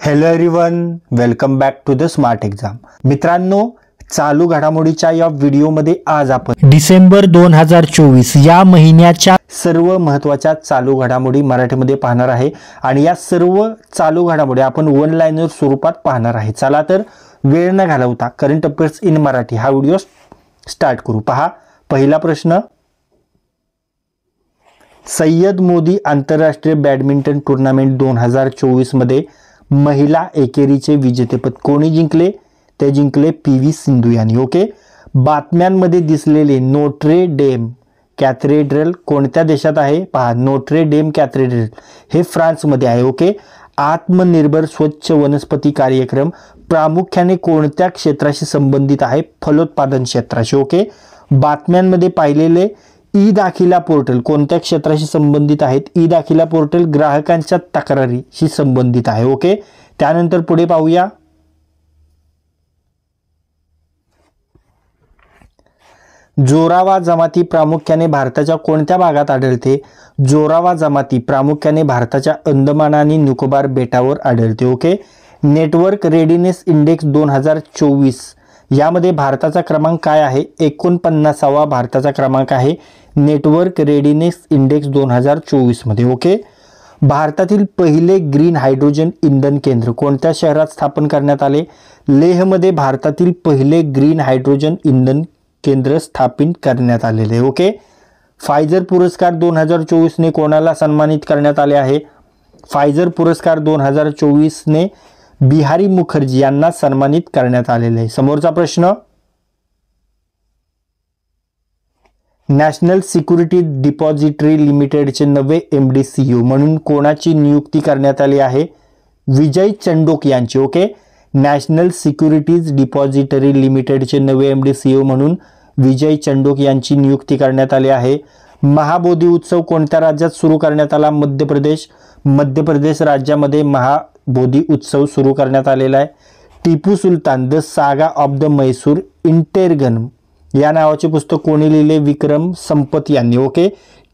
Hello everyone, welcome back to the smart exam. मित्रांनो, चालू घडामोडीच्या या व्हिडिओमध्ये आज आपण डिसेंबर 2024 या महिन्याच्या सर्व महत्त्वाच्या चालू घडामोडी मराठीमध्ये पाहणार आहे आणि या सर्व चालू घडामोडी आपण वन लाइनर स्वरूपात पाहणार आहे. चला तर वेळ न घालवता करंट अफेअर्स इन मराठी हा व्हिडिओ स्टार्ट करू. पहा, पहिला प्रश्न, सय्यद मोदी आंतरराष्ट्रीय बॅडमिंटन टूर्नामेंट 2024 मध्ये महिला एकेरीचे विजेतेपद कोणी जिंकले? ते जिंकले PV सिंधू यांनी. ओके. बातम्यांमध्ये दिसलेले नोट्रे डेम कॅथेड्रल कोणत्या देशात आहे? पहा, नोट्रे डेम कॅथेड्रल हे फ्रान्समध्ये आहे. ओके. आत्मनिर्भर स्वच्छ वनस्पती कार्यक्रम प्रामुख्याने कोणत्या क्षेत्राशी संबंधित आहे? फलोत्पादन क्षेत्राशी. ओके. बातम्यांमध्ये पाहिलेले ई दाखिला पोर्टल कोणत्या क्षेत्राशी संबंधित आहेत? ई दाखिला पोर्टल ग्राहकांच्या तक्रारीशी संबंधित आहे. ओके. त्यानंतर पुढे पाहूया, जोरावा जमाती प्रामुख्याने भारताच्या कोणत्या भागात आढळते? जोरावा जमाती प्रामुख्याने भारताच्या अंदमान आणि निकोबार बेटावर आढळते. ओके. नेटवर्क रेडीनेस इंडेक्स 2024 यामध्ये भारताचा क्रमांक काय आहे? 49वा भारताचा क्रमांक आहे नेटवर्क रेडीनेस इंडेक्स 2024 मध्ये. ओके. भारतातील पहिले ग्रीन हायड्रोजन इंधन केंद्र कोणत्या शहरात स्थापन करण्यात आले? लेहमध्ये भारतातील पहिले ग्रीन हायड्रोजन इंधन केंद्र स्थापित करण्यात आलेले. ओके. फायझर पुरस्कार 2024 ने कोणाला सन्मानित करण्यात आले आहे? फायझर पुरस्कार 2024 ने बिहारी मुखर्जी यांना सन्मानित करण्यात आलेले आहे. समोरचा प्रश्न, नॅशनल सिक्युरिटी डिपॉझिटरी लिमिटेडचे नवे MD CEO म्हणून कोणाची नियुक्ती करण्यात आली आहे? विजय चंडोक यांची. ओके. नॅशनल सिक्युरिटीज डिपॉझिटरी लिमिटेडचे नवे MD CEO म्हणून विजय चंडोक यांची नियुक्ती करण्यात आली आहे. महाबोधी उत्सव कोणत्या राज्यात सुरू करण्यात आला? मध्य प्रदेश. मध्य प्रदेश राज्यामध्ये महाबोधी उत्सव सुरू करण्यात आलेला आहे. Tipu Sultan the saga of the Mysore interregnum या नावाचे पुस्तक कोणी लिहिले? विक्रम संपत यांनी. Okay.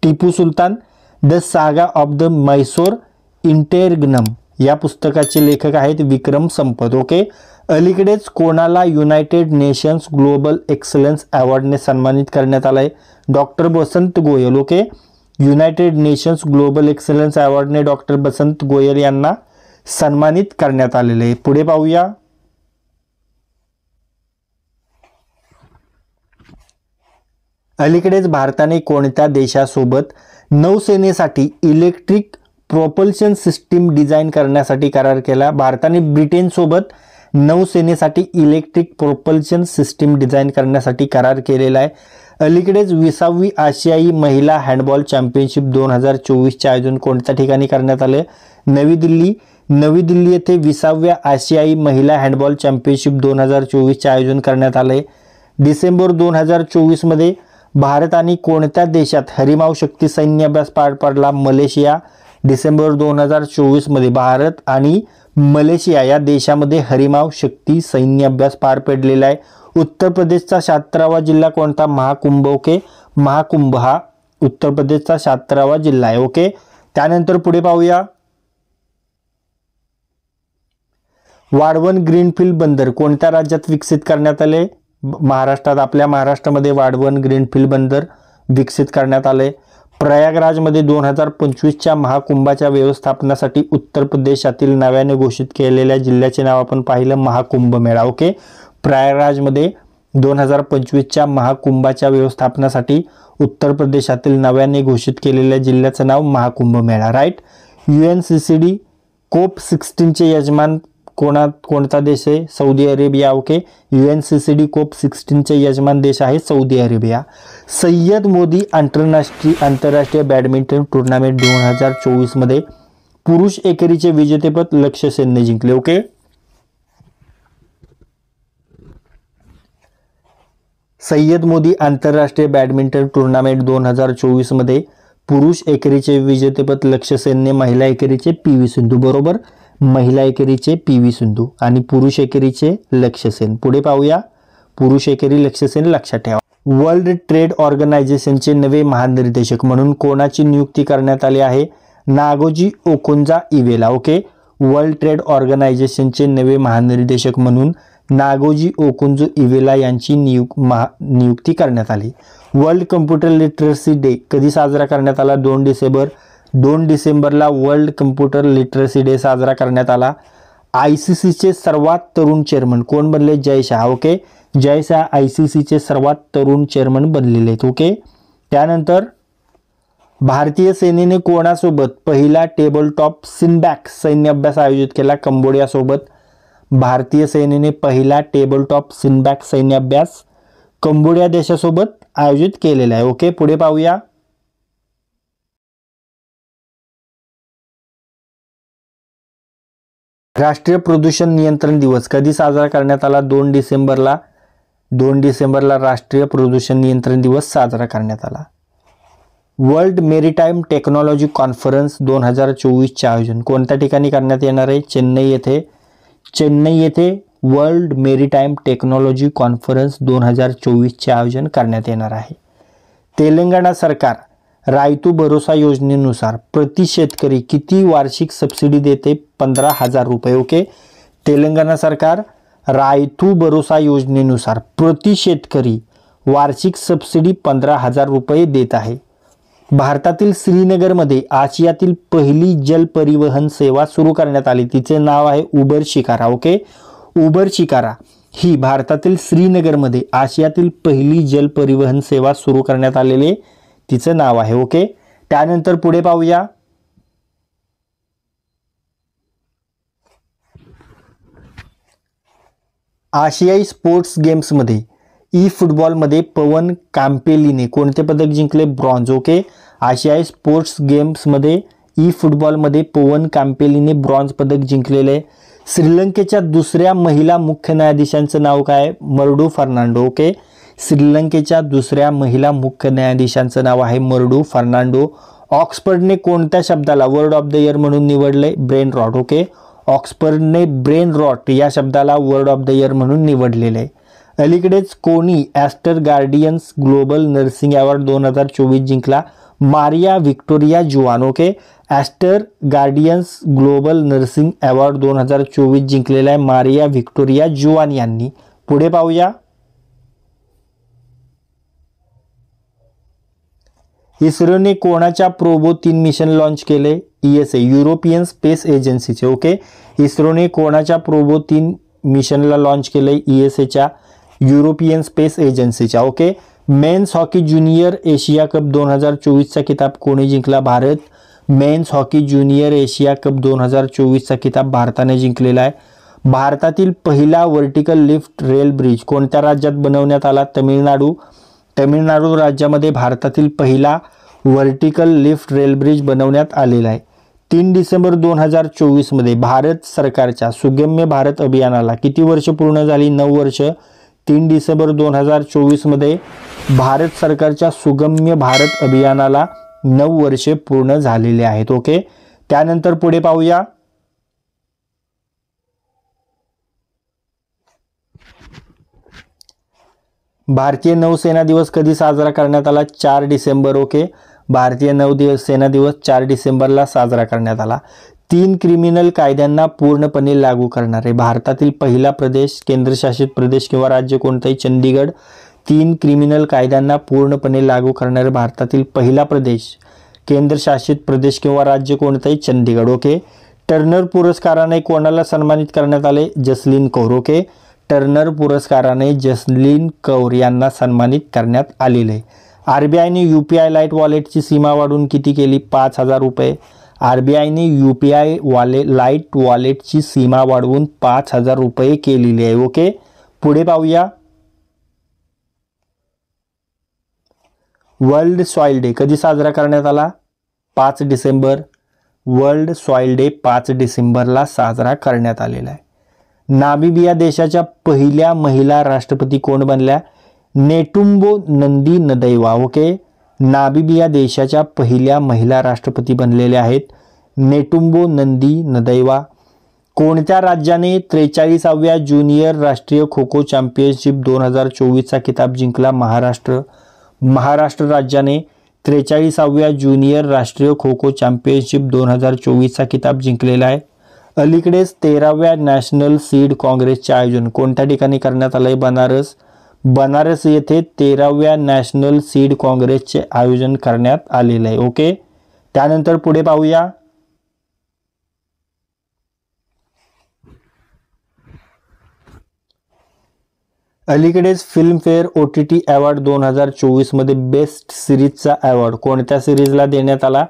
Tipu Sultan the saga of the Mysore interregnum या पुस्तकाचे लेखक आहेत विक्रम संपत. ओके. अलीकडेच कोणाला युनायटेड नेशन्स ग्लोबल एक्सलन्स अवॉर्डने सन्मानित करण्यात आलाय? Doctor Basant Goyal. Okay. United Nations global excellence अवॉर्डने डॉक्टर बसंत गोयल यांना सन्मानित करण्यात आलेले आहे. पुढे पाहूया, अलीकडेच भारताने कोणत्या देशासोबत नौसेनेसाठी इलेक्ट्रिक प्रोपल्शन सिस्टीम डिझाईन करण्यासाठी करार केला? भारताने ब्रिटन सोबत नौसेनेसाठी इलेक्ट्रिक प्रोपल्शन सिस्टीम डिझाईन करण्यासाठी करार केलेला आहे. अलीकडेच 20वी आशियाई महिला हँडबॉल चॅम्पियनशिप 2024चे आयोजन कोणत्या ठिकाणी करण्यात आले? नवी दिल्ली. नवी दिल्ली येथे 20व्या आशियाई महिला हँडबॉल चॅम्पियनशिप 2024चे आयोजन करण्यात आले. डिसेंबर 2024 मध्ये भारताने कोणत्या देशात हरिमाव शक्ती सैन्य अभ्यास पार पाडला? मलेशिया. डिसेंबर 2024 मध्ये भारत आणि मलेशिया या देशामध्ये हरिमाव शक्ती सैन्य अभ्यास पार पडलेला आहे. उत्तर प्रदेशचा 76वा जिल्हा कोणता? महाकुंभ. ओके. महाकुंभ हा उत्तर प्रदेशचा 76वा जिल्हा आहे. ओके. त्यानंतर पुढे पाहूया, वाढवण ग्रीनफील्ड बंदर कोणत्या राज्यात विकसित करण्यात आले? महाराष्ट्रात. आपल्या महाराष्ट्रामध्ये वाढवण ग्रीनफील्ड बंदर विकसित करण्यात आले. प्रयागराजमध्ये 2025च्या महाकुंभाच्या व्यवस्थापनासाठी उत्तर प्रदेशातील नव्याने घोषित केलेल्या जिल्ह्याचे नाव आपण पाहिलं, महाकुंभ मेळा. ओके. प्रयागराजमध्ये 2025च्या महाकुंभाच्या व्यवस्थापनासाठी उत्तर प्रदेशातील नव्याने घोषित केलेल्या जिल्ह्याचं नाव महाकुंभ मेळा. राईट. UNCCD COP 16चे यजमान कोणता देश आहे? Saudi Arabia. Okay. UNCCD COP 16चे यजमान देश आहे सौदी अरेबिया. सय्यद मोदी आंतरराष्ट्रीय बॅडमिंटन टूर्नामेंट 2024 मध्ये पुरुष एकेरीचे विजेतेपद लक्ष्य सेनने जिंकले. ओके. सय्यद मोदी आंतरराष्ट्रीय बॅडमिंटन टूर्नामेंट 2024 मध्ये पुरुष एकेरीचे विजेतेपद लक्ष्य सेनने, महिला एकेरीचे PV सिंधू. बरोबर. महिला एकेरीचे PV सिंधू आणि पुरुष एकेरीचे लक्ष्य सेन. पुढे पाहूया, पुरुष एकेरी लक्ष्य सेन लक्षात ठेवा. वर्ल्ड ट्रेड ऑर्गनायझेशनचे नवे महानिर्देशक म्हणून कोणाची नियुक्ती करण्यात आली आहे? Ngozi ओकोंजा Iweala. Okay. World trade ऑर्गनायझेशनचे नवे महानिर्देशक म्हणून नागोजी ओकुंजो इवेला यांची नियुक्ती करण्यात आली. वर्ल्ड कम्प्युटर लिटरसी डे कधी साजरा करण्यात आला? 2 डिसेंबर. 2 डिसेंबरला वर्ल्ड कम्प्युटर लिटरसी डे साजरा करण्यात आला. ICCचे सर्वात तरुण चेअरमन कोण बनले? जय शाह. ओके, जय शाह ICCचे सर्वात तरुण चेअरमन बनलेले आहेत. ओके, त्यानंतर भारतीय सेनेने कोणासोबत पहिला टेबल टॉप सिनबॅक सैन्य अभ्यास आयोजित केला? कंबोडियासोबत. भारतीय सेनेने पहिला टेबल टॉप सिनबॅक सैन्य अभ्यास कंबोडिया देशासोबत आयोजित केलेला आहे. ओके, पुढे पाहूया. राष्ट्रीय प्रदूषण नियंत्रण दिवस कधी साजरा करण्यात आला? 2 डिसेंबरला. 2 डिसेंबरला राष्ट्रीय प्रदूषण नियंत्रण दिवस साजरा करण्यात आला. वर्ल्ड मेरीटाईम टेक्नॉलॉजी कॉन्फरन्स 2024चे आयोजन कोणत्या ठिकाणी करण्यात येणार आहे? चेन्नई येथे. चेन्नई येथे वर्ल्ड मेरीटाईम टेक्नॉलॉजी कॉन्फरन्स 2024चे आयोजन करण्यात येणार आहे. तेलंगणा सरकार रायतू भरोसा योजनेनुसार प्रति शेतकरी किती वार्षिक सबसिडी देते? 15,000 रुपये. ओके, तेलंगणा सरकार रायतू भरोसा योजनेनुसार प्रति शेतकरी वार्षिक सबसिडी 15,000 रुपये देत आहे. भारतातील श्रीनगरमध्ये आशियातील पहिली जल परिवहन सेवा सुरू करण्यात आली. तिचे नाव आहे Uber Shikara. Okay, Uber Shikara ही भारतातील श्रीनगरमध्ये आशियातील पहिली जल परिवहन सेवा सुरू करण्यात आलेले तिचं नाव आहे. ओके, त्यानंतर पुढे पाहूया. आशियाई स्पोर्ट्स गेम्समध्ये ई फुटबॉलमध्ये पवन कांपेलीने कोणते पदक जिंकले? ब्रॉन्झ. ओके, आशियाई स्पोर्ट्स गेम्समध्ये ई फुटबॉलमध्ये पवन कांपेलीने ब्रॉन्झ पदक जिंकलेले. श्रीलंकेच्या दुसऱ्या महिला मुख्य न्यायाधीशांचं नाव काय? मर्डू फर्नांडो. ओके, श्रीलंकेच्या दुसऱ्या महिला मुख्य न्यायाधीशांचं नाव आहे मर्डू फर्नांडो. ऑक्सफर्डने कोणत्या शब्दाला वर्ड ऑफ द इयर म्हणून निवडले? Brain rot. ओके, ऑक्सफर्डने ब्रेन रॉट या शब्दाला वर्ड ऑफ द इयर म्हणून निवडलेले आहे. अलीकडेच कोणी aster guardian's global nursing award 2024 जिंकला? मारिया व्हिक्टोरिया जुआन. Okay, aster guardian's global nursing award 2024 जिंकलेला आहे मारिया व्हिक्टोरिया जुआन यांनी. पुढे पाहूया. इस्रोने कोणाच्या प्रोबो 3 मिशन लॉन्च केले? ESA युरोपियन स्पेस एजन्सीचे. ओके, इस्रोने कोणाच्या प्रोबो 3 मिशनला लॉन्च केले? ESAच्या युरोपियन स्पेस एजन्सीच्या. Okay, men's hockey junior Asia cup 2024चा किताब कोणी जिंकला? Bharat. Men's hockey junior Asia cup 2024चा किताब भारताने जिंकलेला आहे. भारतातील पहिला व्हर्टिकल लिफ्ट रेल ब्रिज कोणत्या राज्यात बनवण्यात आला? तमिळनाडू. तमिळनाडू राज्यामध्ये भारतातील पहिला व्हर्टिकल लिफ्ट रेल ब्रिज बनवण्यात आलेला आहे. 3 डिसेंबर 2024 मध्ये भारत सरकारच्या सुगम्य भारत अभियानाला किती वर्ष पूर्ण झाली? 9 वर्ष. 3 डिसेंबर 2024 मध्ये भारत सरकारच्या सुगम्य भारत अभियानाला 9 वर्षे पूर्ण झालेले आहेत. ओके, त्यानंतर पुढे पाहूया. भारतीय नौसेना दिवस कधी साजरा करण्यात आला? 4 डिसेंबर. ओके, भारतीय नौसेना दिवस 4 डिसेंबरला साजरा करण्यात आला. 3 क्रिमिनल कायद्यांना पूर्णपणे लागू करणारे भारतातील पहिला प्रदेश, केंद्रशासित प्रदेश किंवा राज्य कोणताही? चंदीगड. 3 क्रिमिनल कायद्यांना पूर्णपणे लागू करणारे भारतातील पहिला प्रदेश, केंद्रशासित प्रदेश किंवा राज्य कोणताही? चंदीगड. ओके, टर्नर पुरस्काराने कोणाला सन्मानित करण्यात आले? जसलीन कौर. ओके, टर्नर पुरस्काराने जसलीन कौर यांना सन्मानित करण्यात आलेले. RBIने UPI लाईट वॉलेटची सीमा वाढवून किती केली? 5,000 रुपये. RBIने UPI लाईट वॉलेटची सीमा वाढवून 5,000 रुपये केलेली आहे. ओके, पुढे पाहूया. वर्ल्ड सॉइल डे कधी साजरा करण्यात आला? 5 डिसेंबर. वर्ल्ड सॉइल डे 5 डिसेंबरला साजरा करण्यात आलेला आहे. नामिबिया देशाच्या पहिल्या महिला राष्ट्रपती कोण बनल्या? नेटुम्बो नंदी नदैवा. ओके, नामिबिया देशाच्या पहिल्या महिला राष्ट्रपती बनलेल्या आहेत नेटुम्बो नंदी नदैवा. कोणत्या राज्याने 43व्या ज्युनियर राष्ट्रीय खो खो चॅम्पियनशिप 2024चा किताब जिंकला? महाराष्ट्र. महाराष्ट्र राज्याने 43व्या ज्युनियर राष्ट्रीय खो खो चॅम्पियनशिप 2024चा किताब जिंकलेला आहे. अलीकडेच 13व्या नॅशनल सीड काँग्रेसचे आयोजन कोणत्या ठिकाणी करण्यात आलंय? बनारस येथे 13व्या नॅशनल सीड काँग्रेसचे आयोजन करण्यात आलेलं आहे. ओके, त्यानंतर पुढे पाहूया. अलीकडेच फिल्मफेअर OTT अवॉर्ड 2024 मध्ये बेस्ट सिरीजचा अवॉर्ड कोणत्या सिरीजला देण्यात आला?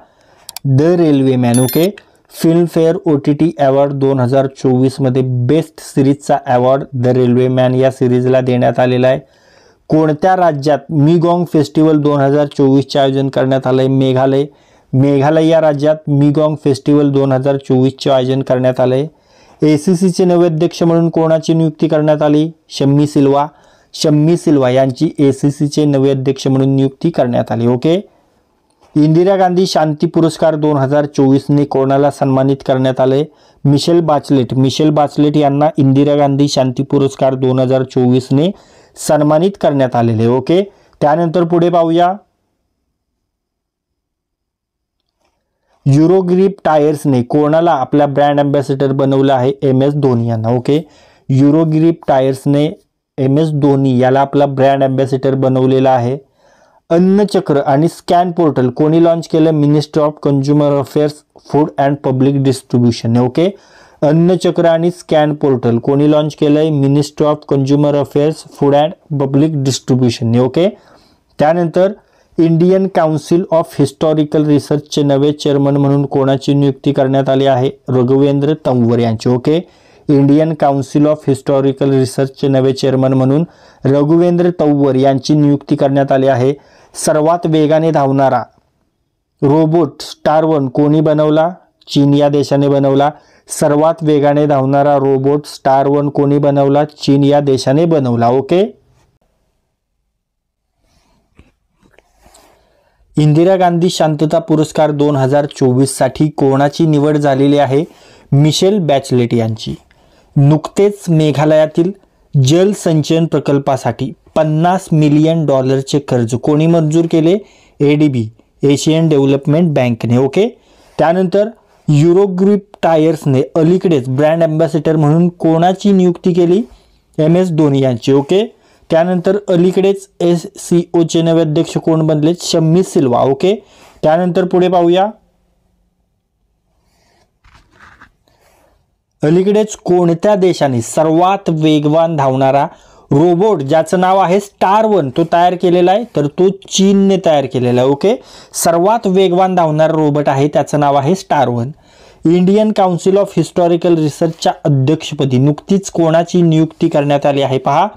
The railwayman. Okay, Filmfare OTT award 2024 मध्ये बेस्ट सिरीजचा अवॉर्ड द रेल्वेमॅन या सिरीजला देण्यात आलेला आहे. कोणत्या राज्यात मिगॉंग फेस्टिवल 2024चे आयोजन करण्यात आलंय? मेघालय या राज्यात मिगॉंग फेस्टिवल 2024चे आयोजन करण्यात आलंय. ACCचे नवे अध्यक्ष म्हणून कोणाची नियुक्ती करण्यात आली? शम्मी सिल्वा यांची ACCचे नवे अध्यक्ष म्हणून नियुक्ती करण्यात आली. ओके, इंदिरा गांधी शांती पुरस्कार 2024ने कोणाला सन्मानित करण्यात आले? मिशेल बाचलेट यांना इंदिरा गांधी शांती पुरस्कार 2024ने सन्मानित करण्यात आलेले. ओके, त्यानंतर पुढे पाहूया. युरोग्रिप टायर्सने कोणाला आपला ब्रँड अँबॅसेडर बनवलं आहे? MS धोनी यांना. ओके, युरोग्रिप टायर्सने MS धोनी याला आपला ब्रँड अँबॅसेडर बनवलेला आहे. अन्नचक्र आणि स्कॅन पोर्टल कोणी लॉन्च केलं? Ministry of consumer affairs, food and public distribution. Okay, Annachakra आणि स्कॅन पोर्टल कोणी लॉन्च केलंय? Ministry of consumer affairs, food and public distribution. Okay, त्यानंतर इंडियन काउन्सिल ऑफ हिस्टॉरिकल रिसर्चचे नवे चेअरमन म्हणून कोणाची नियुक्ती करण्यात आली आहे? रघुवेंद्र तंवर यांची. Okay, Indian council of historical रिसर्चचे नवे चेअरमन म्हणून रघुवेंद्र तंवर यांची नियुक्ती करण्यात आली आहे. सर्वात वेगाने धावणारा रोबोट स्टार 1 कोणी बनवला? चीन या देशाने बनवला. सर्वात वेगाने धावणारा रोबोट स्टार 1 कोणी बनवला? चीन या देशाने बनवला. ओके, इंदिरा गांधी शांतता पुरस्कार 2024 साठी कोणाची निवड झालेली आहे? मिशेल बॅचलेट यांची. नुकतेच मेघालयातील जलसंचयन प्रकल्पासाठी $50 मिलियन कर्ज कोणी मंजूर केले? ADB, एशियन डेव्हलपमेंट बँकने. ओके, त्यानंतर युरोग्रिप टायर्सने अलीकडेच ब्रँड अँबॅसेडर म्हणून कोणाची नियुक्ती केली? MS धोनी यांची. ओके, त्यानंतर अलीकडेच SCOचे नवे अध्यक्ष कोण बनले? शम्मी सिल्वा. ओके, त्यानंतर पुढे पाहूया. अलीकडेच कोणत्या देशाने सर्वात वेगवान धावणारा रोबोट ज्याचं नाव आहे स्टार 1 तो तयार केलेला आहे? तर तो चीनने तयार केलेला आहे. ओके, सर्वात वेगवान धावणारा रोबोट आहे त्याचं नाव आहे star 1. Indian council of historical रिसर्चच्या अध्यक्षपदी नुकतीच कोणाची नियुक्ती करण्यात आली आहे? पहा,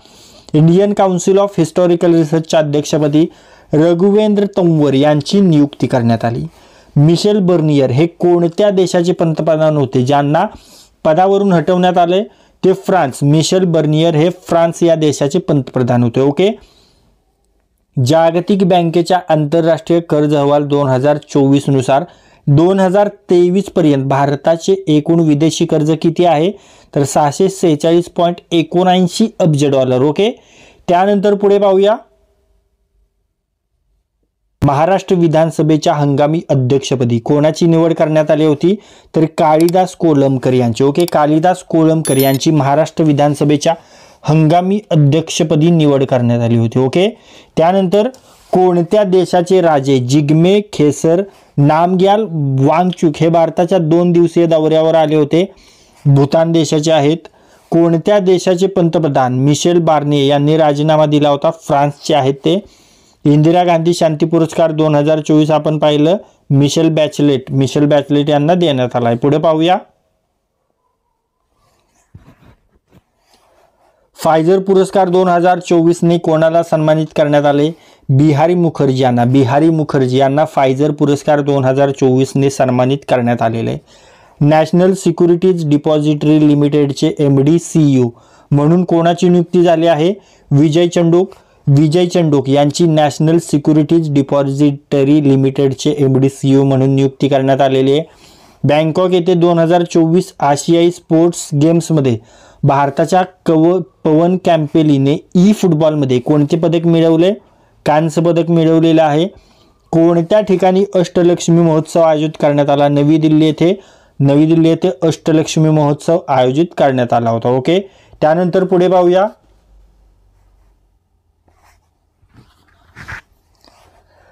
इंडियन काउन्सिल ऑफ हिस्टॉरिकल रिसर्चच्या अध्यक्षपदी रघुवेंद्र तंवर यांची नियुक्ती करण्यात आली. मिशेल बर्नियर हे कोणत्या देशाचे पंतप्रधान होते ज्यांना पदावरून हटवण्यात आले? ते फ्रान्स. मिशेल बर्नियर हे फ्रान्स या देशाचे पंतप्रधान होते. ओके, जागतिक बँकेच्या आंतरराष्ट्रीय कर्ज अहवाल 2024 नुसार 2023 पर्यंत भारताचे एकूण विदेशी कर्ज किती आहे? तर $646.79 अब्ज. ओके, त्यानंतर पुढे पाहूया. महाराष्ट्र विधानसभेच्या हंगामी अध्यक्षपदी कोणाची निवड करण्यात आली होती? तर कालिदास कोलंबकर यांची. ओके, कालिदास कोलंबकर यांची महाराष्ट्र विधानसभेच्या हंगामी अध्यक्षपदी निवड करण्यात आली होती. ओके, त्यानंतर कोणत्या देशाचे राजे जिग्मे खेसर नामग्याल वांगचुक हे भारताच्या 2 दिवसीय दौऱ्यावर आले होते? भूतान देशाचे आहेत. कोणत्या देशाचे पंतप्रधान मिशेल बार्निये यांनी राजीनामा दिला होता? फ्रान्सचे आहेत ते. इंदिरा गांधी शांती पुरस्कार 2024 आपण पाहिलं मिशेल बॅचलेट यांना देण्यात आलाय. पुढे पाहूया. फायझर पुरस्कार 2024 ने कोणाला सन्मानित करण्यात आले? बिहारी मुखर्जी यांना फायझर पुरस्कार 2024 ने सन्मानित करण्यात आलेले. नॅशनल सिक्युरिटीज डिपॉझिटरी लिमिटेडचे MD CEO म्हणून कोणाची नियुक्ती झाली आहे? विजय चंडोक यांची नॅशनल सिक्युरिटीज डिपॉझिटरी लिमिटेडचे MD CEO म्हणून नियुक्ती करण्यात आलेली आहे. बँकॉक येथे 2024 आशियाई स्पोर्ट्स गेम्समध्ये भारताच्या पवन कॅम्पेलीने फुटबॉलमध्ये कोणते पदक मिळवले? कांस्य पदक मिळवलेले आहे. कोणत्या ठिकाणी अष्टलक्ष्मी महोत्सव आयोजित करण्यात आला? नवी दिल्ली येथे नवी दिल्ली येथे अष्टलक्ष्मी महोत्सव आयोजित करण्यात आला होता. ओके, त्यानंतर पुढे पाहूया.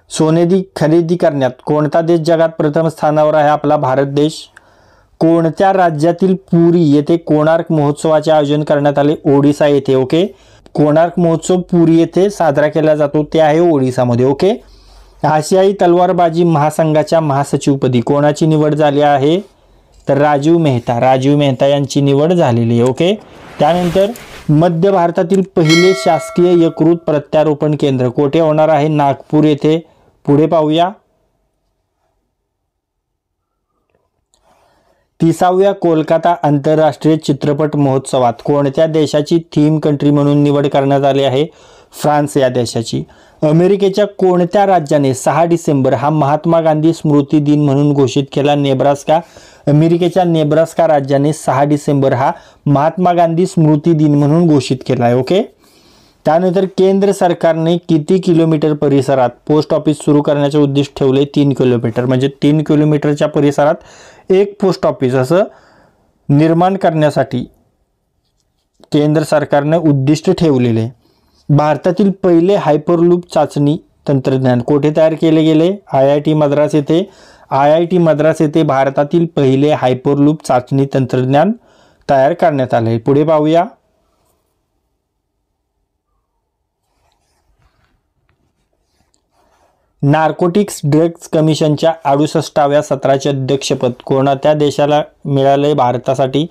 सोने खरेदी करण्यात कोणता देश जगात प्रथम स्थानावर आहे? आपला भारत देश. कोणत्या राज्यातील पुरी येथे कोणार्क महोत्सवाचे आयोजन करण्यात आले? ओडिसा येथे. ओके, कोणार्क महोत्सव पुरी येथे साजरा केला जातो, ते आहे ओडिसामध्ये. ओके, आशियाई तलवारबाजी महासंघाच्या महासचिवपदी कोणाची निवड झाली आहे? तर राजीव मेहता यांची निवड झालेली आहे. ओके, त्यानंतर मध्य भारतातील पहिले शासकीय यकृत प्रत्यारोपण केंद्र कोठे होणार आहे? नागपूर येथे. पुढे पाहूया. 30व्या कोलकाता आंतरराष्ट्रीय चित्रपट महोत्सवात कोणत्या देशाची थीम कंट्री म्हणून निवड करण्यात आली आहे? फ्रान्स या देशाची. अमेरिकेच्या कोणत्या राज्याने 6 डिसेंबर हा महात्मा गांधी स्मृती दिन म्हणून घोषित केला? नेब्रास्का. अमेरिकेच्या नेब्रास्का राज्याने 6 डिसेंबर हा महात्मा गांधी स्मृती दिन म्हणून घोषित केला आहे. ओके, त्यानंतर केंद्र सरकारने किती किलोमीटर परिसरात पोस्ट ऑफिस सुरू करण्याचे उद्दिष्ट ठेवले? 3 किलोमीटर. म्हणजे 3 किलोमीटरच्या परिसरात एक पोस्ट ऑफिस असं निर्माण करण्यासाठी केंद्र सरकारने उद्दिष्ट ठेवलेले. भारतातील पहिले हायपरलूप चाचणी तंत्रज्ञान कोठे तयार केले गेले? IIT मद्रास येथे. IIT मद्रास येथे भारतातील पहिले हायपरलूप चाचणी तंत्रज्ञान तयार करण्यात आले. पुढे पाहूया. नार्कोटिक्स ड्रग्ज कमिशनच्या 68व्या सत्राचे अध्यक्षपद कोणत्या देशाला मिळाले? भारतासाठी.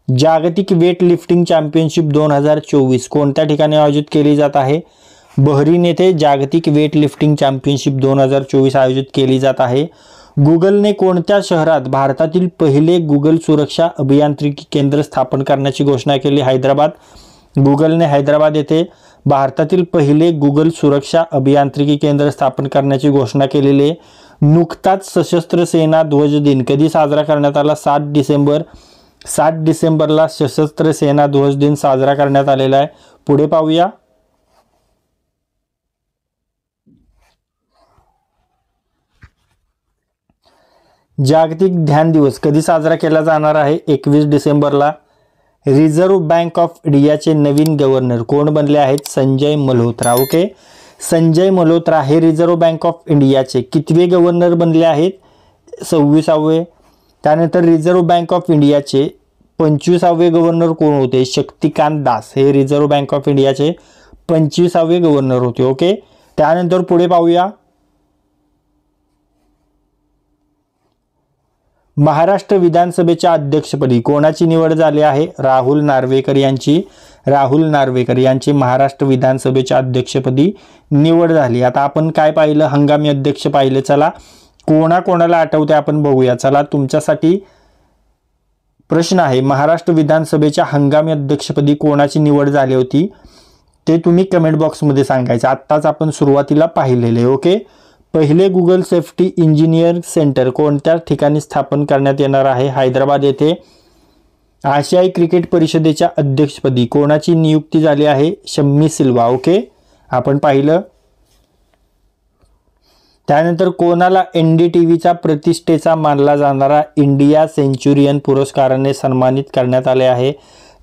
जागतिक वेट लिफ्टिंग चॅम्पियनशिप 2024 कोणत्या ठिकाणी आयोजित केली जात आहे? बहरीन येथे जागतिक वेट लिफ्टिंग चॅम्पियनशिप 2024 आयोजित केली जात आहे. गुगलने कोणत्या शहरात भारतातील पहिले गुगल सुरक्षा अभियांत्रिकी केंद्र स्थापन करण्याची घोषणा केली? हैदराबाद. गुगलने हैदराबाद येथे भारतातील पहिले गुगल सुरक्षा अभियांत्रिकी केंद्र स्थापन करण्याची घोषणा केलेली आहे. नुकताच सशस्त्र सेना ध्वज दिन कधी साजरा करण्यात आला? 7 डिसेंबर. 7 डिसेंबरला सशस्त्र सेना ध्वज दिन साजरा करण्यात आलेला आहे. पुढे पाहूया. जागतिक ध्यान दिवस कधी साजरा केला जाणार आहे? 21 डिसेंबरला. रिझर्व्ह बँक ऑफ इंडियाचे नवीन गव्हर्नर कोण बनले आहेत? संजय मल्होत्रा. ओके, संजय मल्होत्रा हे रिझर्व्ह बँक ऑफ इंडियाचे कितवे गव्हर्नर बनले आहेत? 26वे. त्यानंतर रिझर्व्ह बँक ऑफ इंडियाचे 25वे गव्हर्नर कोण होते? शक्तिकांत दास हे रिझर्व्ह बँक ऑफ इंडियाचे 25वे गव्हर्नर होते. ओके, त्यानंतर पुढे पाहूया. महाराष्ट्र विधानसभेच्या अध्यक्षपदी कोणाची निवड झाली आहे? राहुल नार्वेकर यांची. राहुल नार्वेकर यांची महाराष्ट्र विधानसभेच्या अध्यक्षपदी निवड झाली. आता आपण काय पाहिलं? हंगामी अध्यक्ष पाहिले. चला कोणाला आठवते आपण बघूया. चला तुमच्यासाठी प्रश्न आहे, महाराष्ट्र विधानसभेच्या हंगामी अध्यक्षपदी कोणाची निवड झाली होती ते तुम्ही कमेंट बॉक्समध्ये सांगायचं. आत्ताच आपण सुरुवातीला पाहिलेले. ओके, पहिले गुगल सेफ्टी इंजिनियर सेंटर कोणत्या ठिकाणी स्थापन करण्यात येणार आहे? हैदराबाद येथे. आशियाई क्रिकेट परिषदेच्या अध्यक्षपदी कोणाची नियुक्ती झाली आहे? शम्मी सिल्वा. ओके, आपण पाहिलं. त्यानंतर कोणाला NDTVचा प्रतिष्ठेचा मानला जाणारा इंडिया सेंचुरियन पुरस्काराने सन्मानित करण्यात आले आहे?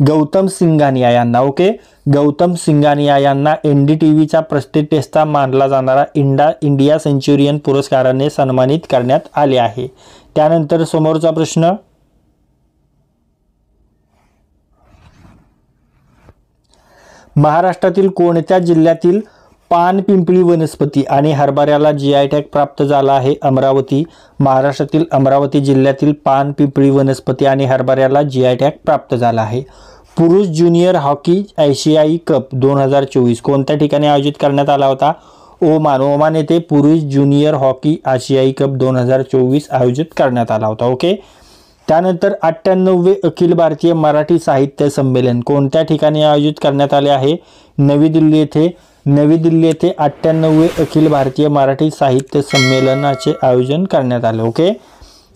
गौतम सिंघानिया यांना. ओके, गौतम सिंघानिया यांना NDTVचा प्रतिष्ठेचा मानला जाणारा इंडिया सेंचुरियन पुरस्काराने सन्मानित करण्यात आले आहे. त्यानंतर समोरचा प्रश्न, महाराष्ट्रातील कोणत्या जिल्ह्यातील पानपिंपळी वनस्पती आणि हरभऱ्याला GI टॅग प्राप्त झाला आहे? अमरावती. महाराष्ट्रातील अमरावती जिल्ह्यातील पानपिंपळी वनस्पती आणि हरभऱ्याला GI टॅग प्राप्त झाला आहे. पुरुष ज्युनियर हॉकी आशियाई कप 2024 कोणत्या ठिकाणी आयोजित करण्यात आला होता? ओमान. ओमान येथे पुरुष ज्युनियर हॉकी आशियाई कप 2024 आयोजित करण्यात आला होता. ओके, त्यानंतर 98वे अखिल भारतीय मराठी साहित्य संमेलन कोणत्या ठिकाणी आयोजित करण्यात आले आहे? नवी दिल्ली येथे. नवी दिल्ली येथे 98वे अखिल भारतीय मराठी साहित्य संमेलनाचे आयोजन करण्यात आले. ओके,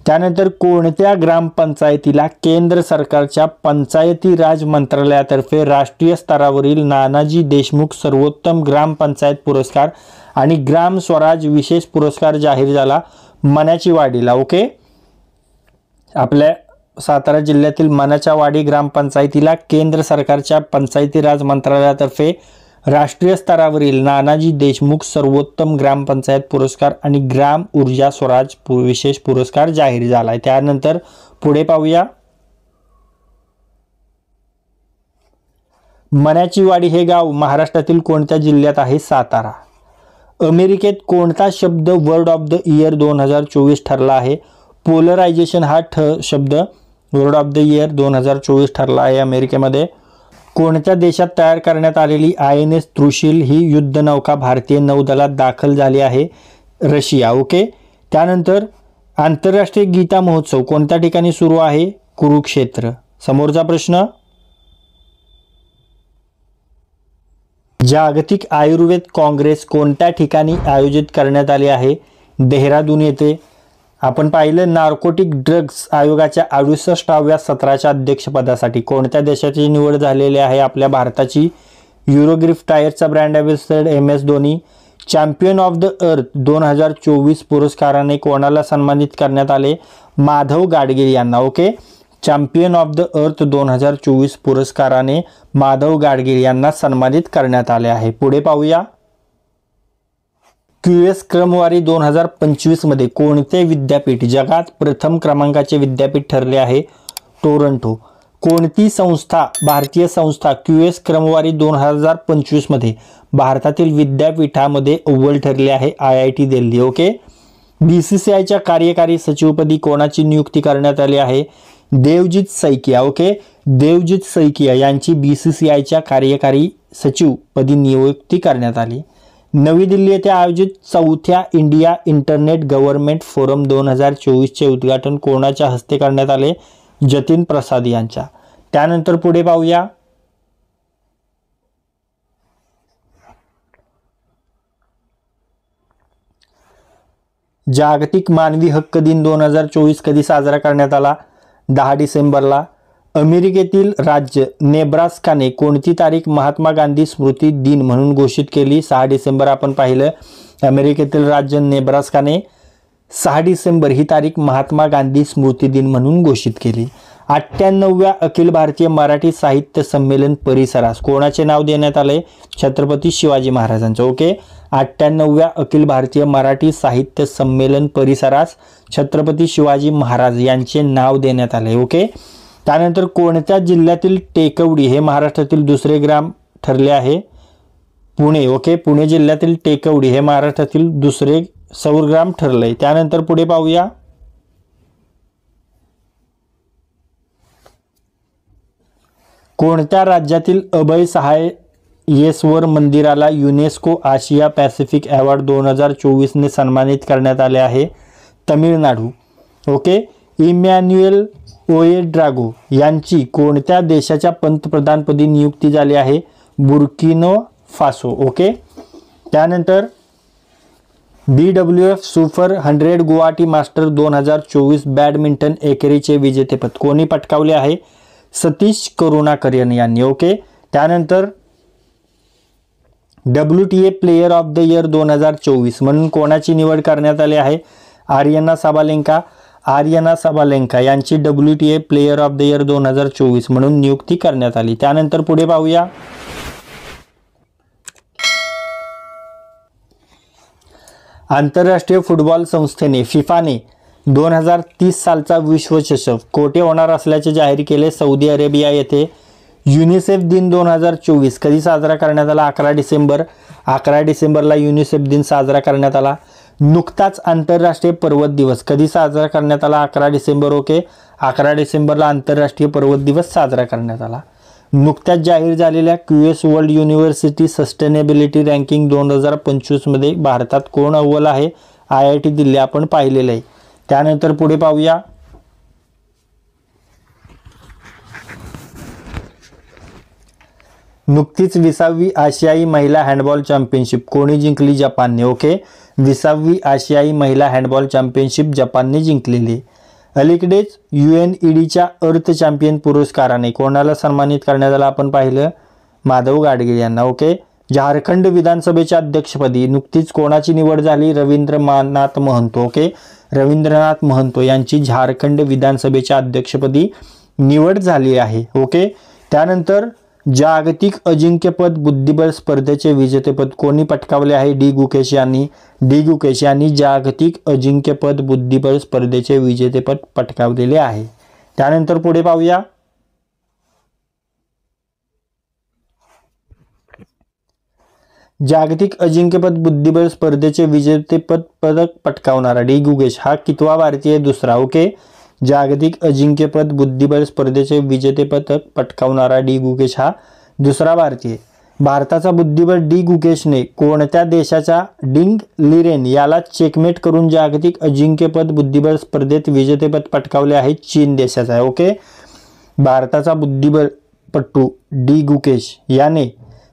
त्यानंतर कोणत्या ग्रामपंचायतीला केंद्र सरकारच्या पंचायती राज मंत्रालयातर्फे राष्ट्रीय स्तरावरील नानाजी देशमुख सर्वोत्तम ग्रामपंचायत पुरस्कार आणि ग्राम स्वराज विशेष पुरस्कार जाहीर झाला? मण्याची वाडीला. ओके, आपल्या सातारा जिल्ह्यातील मनाच्या वाडी ग्रामपंचायतीला केंद्र सरकारच्या पंचायती राज मंत्रालयातर्फे राष्ट्रीय स्तरावरील नानाजी देशमुख सर्वोत्तम ग्रामपंचायत पुरस्कार आणि ग्राम ऊर्जा स्वराज विशेष पुरस्कार जाहीर झाला आहे. त्यानंतर पुढे पाहूया. मनाची वाडी हे गाव महाराष्ट्रातील कोणत्या जिल्ह्यात आहे? सातारा. अमेरिकेत कोणता शब्द वर्ड ऑफ द इयर 2024 ठरला आहे? पोलरायझेशन हा शब्द वर्ड ऑफ द इयर 2024 ठरला आहे अमेरिकेमध्ये. कोणत्या देशात तयार करण्यात आलेली INS त्रिशूल ही युद्धनौका भारतीय नौदलात दाखल झाली आहे? रशिया. ओके. त्यानंतर आंतरराष्ट्रीय गीता महोत्सव कोणत्या ठिकाणी सुरू आहे? कुरुक्षेत्र. समोरचा प्रश्न. जागतिक आयुर्वेद काँग्रेस कोणत्या ठिकाणी आयोजित करण्यात आले आहे? देहरादून येथे. आपण पाहिलं नार्कोटिक ड्रग्स आयोगाच्या 68व्या सत्राच्या अध्यक्षपदासाठी कोणत्या देशाची निवड झालेली आहे? आपल्या भारताची. युरोग्रिफ टायरचा brand ambassador MS Dhoni. Champion of the earth 2024 पुरस्काराने कोणाला सन्मानित करण्यात आले? माधव गाडगीळ यांना. Okay. Champion of the earth 2024 पुरस्काराने माधव गाडगीळ यांना सन्मानित करण्यात आले आहे. पुढे पाहूया. QS क्रमवारी 2025 मध्ये कोणते विद्यापीठ जगात प्रथम क्रमांकाचे विद्यापीठ ठरले आहे? टोरंटो. कोणती संस्था भारतीय संस्था QS क्रमवारी 2025 मध्ये भारतातील विद्यापीठामध्ये अव्वल ठरली आहे? IIT दिल्ली. ओके. BCCIच्या कार्यकारी सचिवपदी कोणाची नियुक्ती करण्यात आली आहे? देवजीत सैकिया. ओके. देवजीत सैकिया यांची BCCIच्या कार्यकारी सचिवपदी नियुक्ती करण्यात आली. नवी दिल्ली येथे आयोजित 4थ्या इंडिया इंटरनेट गव्हर्नमेंट फोरम 2024चे उद्घाटन कोणाच्या हस्ते करण्यात आले? जतीन प्रसाद यांच्या. त्यानंतर पुढे पाहूया. जागतिक मानवी हक्क दिन 2024 कधी साजरा करण्यात आला? 10 डिसेंबरला. अमेरिकेतील राज्य नेब्रास्काने कोणती तारीख महात्मा गांधी स्मृती दिन म्हणून घोषित केली? 6 डिसेंबर. आपण पाहिलं अमेरिकेतील राज्य नेब्रास्काने 6 डिसेंबर ही तारीख महात्मा गांधी स्मृती दिन म्हणून घोषित केली. 98व्या अखिल भारतीय मराठी साहित्य संमेलन परिसरास कोणाचे नाव देण्यात आले? छत्रपती शिवाजी महाराजांचे. ओके. 98व्या अखिल भारतीय मराठी साहित्य संमेलन परिसरास छत्रपती शिवाजी महाराज यांचे नाव देण्यात आले. ओके. त्यानंतर कोणत्या जिल्ह्यातील टेकवडी हे महाराष्ट्रातील दुसरे ग्राम ठरले आहे? पुणे. ओके. पुणे जिल्ह्यातील टेकवडी हे महाराष्ट्रातील दुसरे सौर ग्राम ठरले. त्यानंतर पुढे पाहूया. कोणत्या राज्यातील अभय सहायेश्वर मंदिराला युनेस्को आशिया पॅसिफिक अवॉर्ड 2024 ने सन्मानित करण्यात आले आहे? तमिळनाडू. ओके. इमॅन्युएल ओएड्रागो यांची कोणत्या देशाच्या पंतप्रधानपदी नियुक्ती झाली आहे? Burkina Faso. ओके. त्यानंतर BWF super 100 Guwahati master 2024 badminton एकेरीचे विजेतेपद कोणी पटकावले आहे? सतीश करुणाकरन यांनी. ओके. त्यानंतर WTA player of the year 2024 म्हणून कोणाची निवड करण्यात आली आहे? आर्यना साबालेंका. आर्यना साबालेंका यांची WTA player of the year 2024 म्हणून नियुक्ती करण्यात आली. त्यानंतर पुढे पाहूया. आंतरराष्ट्रीय फुटबॉल संस्थेने फिफाने 2030 सालचा विश्वचषक कोठे होणार असल्याचे जाहीर केले? सौदी अरेबिया येथे. युनिसेफ दिन 2024 कधी साजरा करण्यात आला? 11 डिसेंबर. 11 डिसेंबरला युनिसेफ दिन साजरा करण्यात आला. नुकताच आंतरराष्ट्रीय पर्वत दिवस कधी साजरा करण्यात आला? 11 डिसेंबर. ओके. 11 डिसेंबरला आंतरराष्ट्रीय पर्वत दिवस साजरा करण्यात आला. नुकत्याच जाहीर झालेल्या QS world university sustainability ranking 2025 मध्ये भारतात कोण अव्वल आहे? IIT दिल्ली. आपण पाहिलेलं आहे. त्यानंतर पुढे पाहूया. नुकतीच 20वी आशियाई महिला हँडबॉल चॅम्पियनशिप कोणी जिंकली? जपानने. ओके. 20वी आशियाई महिला हँडबॉल चॅम्पियनशिप जपानने जिंकलेली. अलीकडेच UNEDच्या अर्थ चॅम्पियन पुरस्काराने कोणाला सन्मानित करण्यात आला? आपण पाहिलं माधव गाडगीळ यांना. ओके. झारखंड विधानसभेच्या अध्यक्षपदी नुकतीच कोणाची निवड झाली? रवींद्रनाथ महंतो. ओके. रवींद्रनाथ महंतो यांची झारखंड विधानसभेच्या अध्यक्षपदी निवड झाली आहे. ओके. त्यानंतर जागतिक अजिंक्यपद बुद्धिबळ स्पर्धेचे विजेतेपद कोणी पटकावले आहे? डी गुकेश यांनी जागतिक अजिंक्यपद बुद्धिबळ स्पर्धेचे विजेतेपद पटकावलेले आहे. त्यानंतर पुढे पाहूया. जागतिक अजिंक्यपद बुद्धिबळ स्पर्धेचे विजेतेपद पदक पटकावणारा डी गुकेश हा कितवा भारतीय? दुसरा. ओके. जागतिक अजिंक्यपद बुद्धिबळ स्पर्धेचे विजेतेपद पटकावणारा डी गुकेश हा दुसरा भारतीय. भारताचा बुद्धिबळ डी गुकेशने कोणत्या देशाच्या डिंग लिरेन याला चेकमेट करून जागतिक अजिंक्यपद बुद्धिबळ स्पर्धेत विजेतेपद पटकावले आहे? चीन देशाचा आहे. ओके. भारताचा बुद्धिबळपटू डी गुकेश याने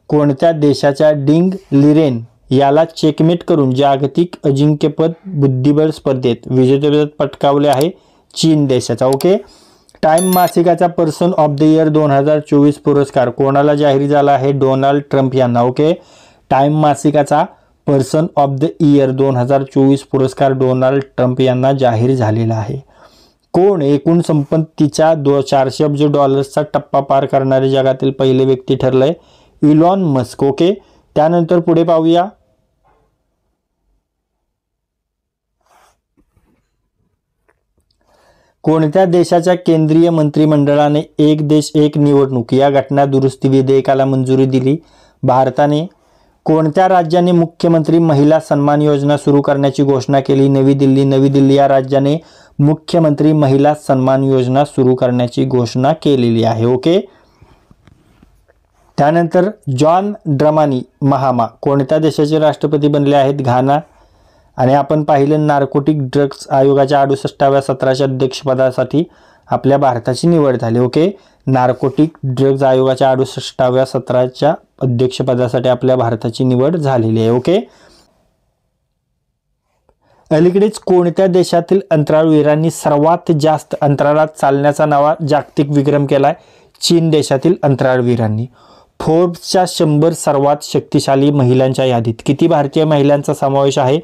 कोणत्या देशाच्या डिंग लिरेन याला चेकमेट करून जागतिक अजिंक्यपद बुद्धिबळ स्पर्धेत विजेतेपद पटकावले आहे? चीन देशाचा. ओके. टाइम मासिकाचा पर्सन ऑफ द इयर 2024 पुरस्कार कोणाला जाहीर झाला आहे? डोनाल्ड ट्रम्प यांना. ओके. टाइम मासिकाचा पर्सन ऑफ द इयर 2024 पुरस्कार डोनाल्ड ट्रम्प यांना जाहीर झालेला आहे. कोण एकूण संपत्तीच्या 400 अब्ज डॉलर्सचा टप्पा पार करणारे जगातील पहिले व्यक्ती ठरलंय? Elon Musk. ओके. त्यानंतर पुढे पाहूया. कोणत्या देशाच्या केंद्रीय मंत्रिमंडळाने एक देश एक निवडणूक या घटना दुरुस्ती विधेयकाला मंजुरी दिली? भारताने. कोणत्या राज्याने मुख्यमंत्री महिला सन्मान योजना सुरू करण्याची घोषणा केली? नवी दिल्ली या राज्याने मुख्यमंत्री महिला सन्मान योजना सुरू करण्याची घोषणा केलेली आहे. ओके. त्यानंतर जॉन ड्रमानी महामा कोणत्या देशाचे राष्ट्रपती बनले आहेत? घाना. आणि आपण पाहिलं नार्कोटिक ड्रग्ज आयोगाच्या 68व्या सत्राच्या अध्यक्षपदासाठी आपल्या भारताची निवड झाली. ओके. नार्कोटिक ड्रग्ज आयोगाच्या 68व्या सत्राच्या अध्यक्षपदासाठी आपल्या भारताची निवड झालेली आहे. ओके. अलीकडेच कोणत्या देशातील अंतराळवीरांनी सर्वात जास्त अंतराळात चालण्याचा नवा जागतिक विक्रम केलाय? चीन देशातील अंतराळवीरांनी. फोर्ब्सच्या 100 सर्वात शक्तिशाली महिलांच्या यादीत किती भारतीय महिलांचा समावेश आहे?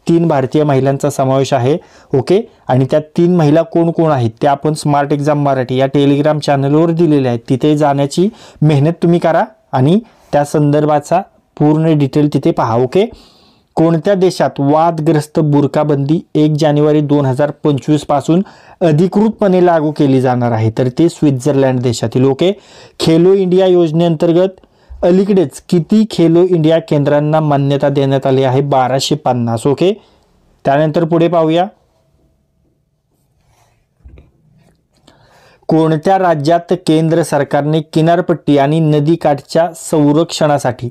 3 भारतीय महिलांचा समावेश आहे. ओके. आणि त्या 3 महिला कोण कोण आहेत ते आपण स्मार्ट एक्झाम मराठी या टेलिग्राम चॅनलवर दिलेले आहेत. तिथे जाण्याची मेहनत तुम्ही करा आणि त्या संदर्भाचा पूर्ण डिटेल तिथे पहा. ओके. कोणत्या देशात वादग्रस्त बुरकाबंदी 1 जानेवारी 2025 पासून अधिकृतपणे लागू केली जाणार आहे? तर ते स्वित्झर्लंड देशातील. ओके. खेलो इंडिया योजनेअंतर्गत अलीकडेच किती खेलो इंडिया केंद्रांना मान्यता देण्यात आली आहे? 1250. ओके. त्यानंतर पुढे पाहूया. कोणत्या राज्यात केंद्र सरकारने किनारपट्टी आणि नदीकाठच्या संरक्षणासाठी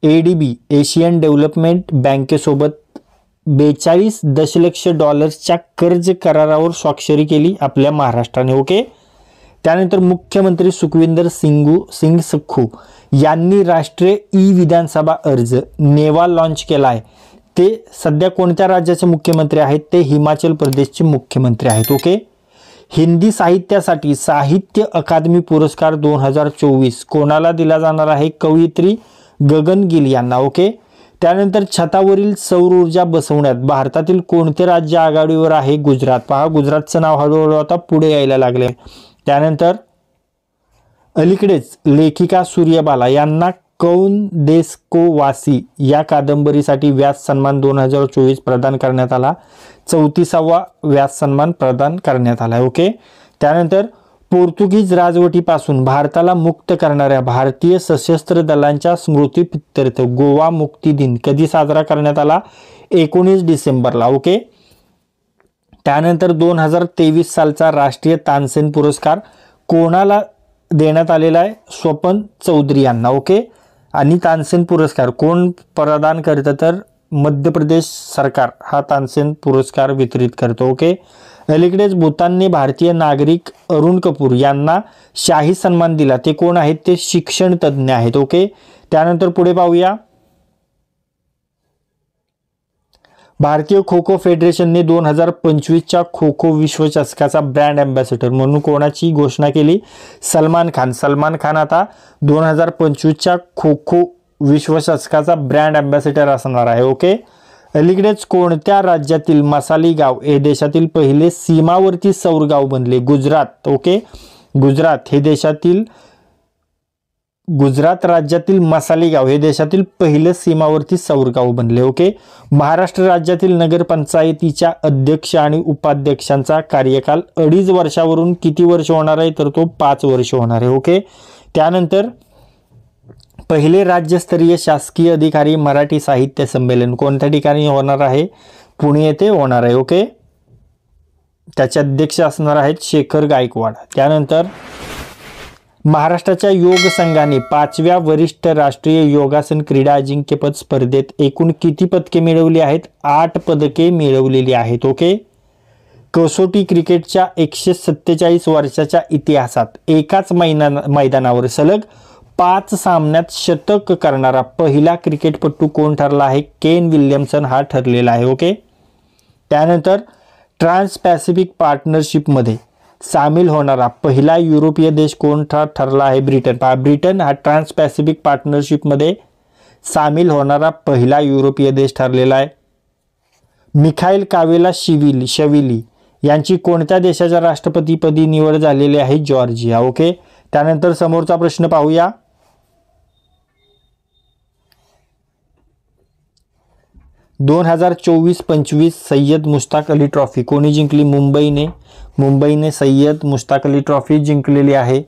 ADB एशियन डेव्हलपमेंट बँकेसोबत 42 दशलक्ष डॉलर्सच्या कर्ज करारावर स्वाक्षरी केली? आपल्या महाराष्ट्राने. ओके. त्यानंतर मुख्यमंत्री सुखविंदर सिंग सुक्खू यांनी राष्ट्रीय विधानसभा अर्ज नेवा लॉन्च केला आहे. ते सध्या कोणत्या राज्याचे मुख्यमंत्री आहेत? ते हिमाचल प्रदेशचे मुख्यमंत्री आहेत. ओके. हिंदी साहित्यासाठी साहित्य अकादमी पुरस्कार 2024 कोणाला दिला जाणार आहे? कवयित्री गगन गिल यांना. ओके. त्यानंतर छतावरील सौर ऊर्जा बसवण्यात भारतातील कोणते राज्य आघाडीवर आहे? गुजरात. पहा, गुजरातचं नाव हळूहळू आता पुढे यायला लागले. त्यानंतर अलीकडेच लेखिका सूर्यबाला यांना कौन देश को वासी या कादंबरीसाठी व्यास सन्मान 2024 प्रदान करण्यात आला. 34वा व्यास सन्मान प्रदान करण्यात आला. ओके. त्यानंतर पोर्तुगीज राजवटीपासून भारताला मुक्त करणाऱ्या भारतीय सशस्त्र दलांच्या स्मृतीप्रित्यर्थ गोवा मुक्ती दिन कधी साजरा करण्यात आला? 19 डिसेंबरला. ओके. त्यानंतर 2023 सालचा राष्ट्रीय तानसेन पुरस्कार कोणाला देण्यात आलेला आहे? स्वपन चौधरी यांना. ओके. आणि तानसेन पुरस्कार कोण प्रदान करतं? तर मध्य प्रदेश सरकार हा तानसेन पुरस्कार वितरित करतो. ओके. अलीकडेच भूतानने भारतीय नागरिक अरुण कपूर यांना शाही सन्मान दिला. ते कोण आहेत? ते शिक्षण तज्ज्ञ आहेत. ओके. त्यानंतर पुढे पाहूया. भारतीय खो खो फेडरेशनने 2025च्या खो खो विश्वचषकाचा ब्रँड अँबॅसेडर म्हणून कोणाची घोषणा केली? सलमान खान. सलमान खान आता 2025च्या खो खो विश्वचषकाचा ब्रँड अँबॅसेडर असणार आहे. ओके. अलीकडेच कोणत्या राज्यातील मसाली गाव हे देशातील पहिले सीमावर्ती सौर गाव बनले? गुजरात. ओके, गुजरात राज्यातील मसाली गाव हे देशातील पहिलं सीमावर्ती सौर गाव बनले. ओके. महाराष्ट्र राज्यातील नगरपंचायतीच्या अध्यक्ष आणि उपाध्यक्षांचा कार्यकाल 2.5 वर्षावरून किती वर्ष होणार आहे? तर तो 5 वर्ष होणार आहे. ओके. त्यानंतर पहिले राज्यस्तरीय शासकीय अधिकारी मराठी साहित्य संमेलन कोणत्या ठिकाणी होणार आहे? पुणे येथे होणार आहे. ओके. त्याचे अध्यक्ष असणार आहेत शेखर गायकवाड. त्यानंतर महाराष्ट्राच्या योग संघाने 5व्या वरिष्ठ राष्ट्रीय योगासन क्रीडा अजिंक्यपद स्पर्धेत एकूण किती पदके मिळवली आहेत? 8 पदके मिळवलेली आहेत. ओके. कसोटी क्रिकेटच्या 147 वर्षाच्या इतिहासात एकाच मैदानावर सलग 5 सामन्यात शतक करणारा पहिला क्रिकेटपटू कोण ठरला आहे? केन विल्यमसन हा ठरलेला आहे. ओके. त्यानंतर ट्रान्स पॅसिफिक पार्टनरशिपमध्ये सामील होणारा पहिला युरोपीय देश कोणता ठरला आहे? ब्रिटन. ब्रिटन हा ट्रान्स पॅसिफिक पार्टनरशिपमध्ये सामील होणारा पहिला युरोपीय देश ठरलेला आहे. मिखाईल कावेलाशविली यांची कोणत्या देशाच्या राष्ट्रपतीपदी निवड झालेली आहे? जॉर्जिया. ओके. त्यानंतर समोरचा प्रश्न पाहूया. 2024-25 सय्यद मुश्ताक अली ट्रॉफी कोणी जिंकली? मुंबईने सय्यद मुश्ताक अली ट्रॉफी जिंकलेली आहे.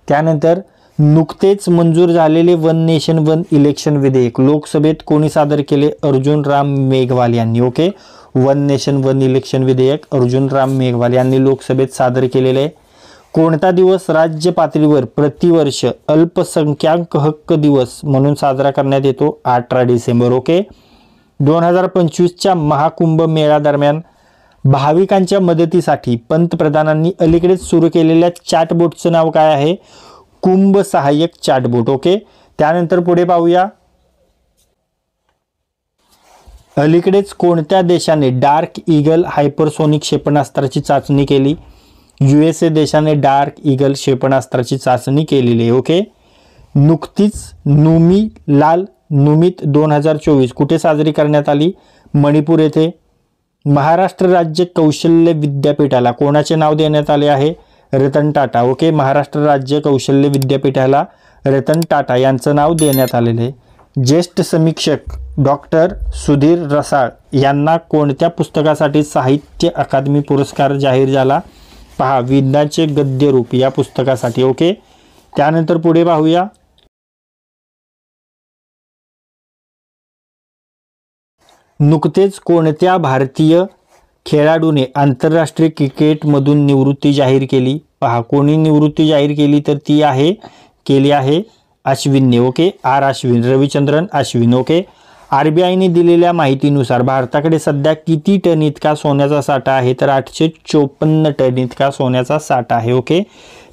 त्यानंतर नुकतेच मंजूर झालेले वन नेशन वन इलेक्शन विधेयक लोकसभेत कोणी सादर केले? अर्जुन राम मेघवाल यांनी. Okay. One nation one election विधेयक अर्जुन राम मेघवाल यांनी लोकसभेत सादर केलेले आहे. कोणता दिवस राज्य पातळीवर प्रतिवर्ष अल्पसंख्याक हक्क दिवस म्हणून साजरा करण्यात येतो? 18 डिसेंबर. ओके. 2025च्या महाकुंभ मेळा दरम्यान भाविकांच्या मदतीसाठी पंतप्रधानांनी अलीकडेच सुरू केलेल्या चॅटबोटचं नाव काय आहे? कुंभ सहाय्यक चॅटबोट. ओके. त्यानंतर पुढे पाहूया. अलीकडेच कोणत्या देशाने डार्क ईगल हायपरसोनिक क्षेपणास्त्राची चाचणी केली? USA देशाने डार्क ईगल क्षेपणास्त्राची चाचणी केलेली आहे. ओके. नुकतीच नुमित 2024 कुठे साजरी करण्यात आली? मणिपूर येथे. महाराष्ट्र राज्य कौशल्य विद्यापीठाला कोणाचे नाव देण्यात आले आहे? रतन टाटा. ओके. महाराष्ट्र राज्य कौशल्य विद्यापीठाला रतन टाटा यांचं नाव देण्यात आलेले आहे. ज्येष्ठ समीक्षक डॉक्टर सुधीर रसाळ यांना कोणत्या पुस्तकासाठी साहित्य अकादमी पुरस्कार जाहीर झाला? विज्ञानाचे गद्यरूप या पुस्तकासाठी. ओके. त्यानंतर पुढे पाहूया. नुकतेच कोणत्या भारतीय खेळाडूने आंतरराष्ट्रीय क्रिकेटमधून निवृत्ती जाहीर केली? कोणी निवृत्ती जाहीर केली? तर ती केली आहे अश्विनने. ओके. अश्विन, रविचंद्रन अश्विन. ओके. RBIने दिलेल्या माहितीनुसार भारताकडे सध्या किती टन इतका सोन्याचा साठा आहे? तर 854 टन इतका सोन्याचा साठा आहे. ओके.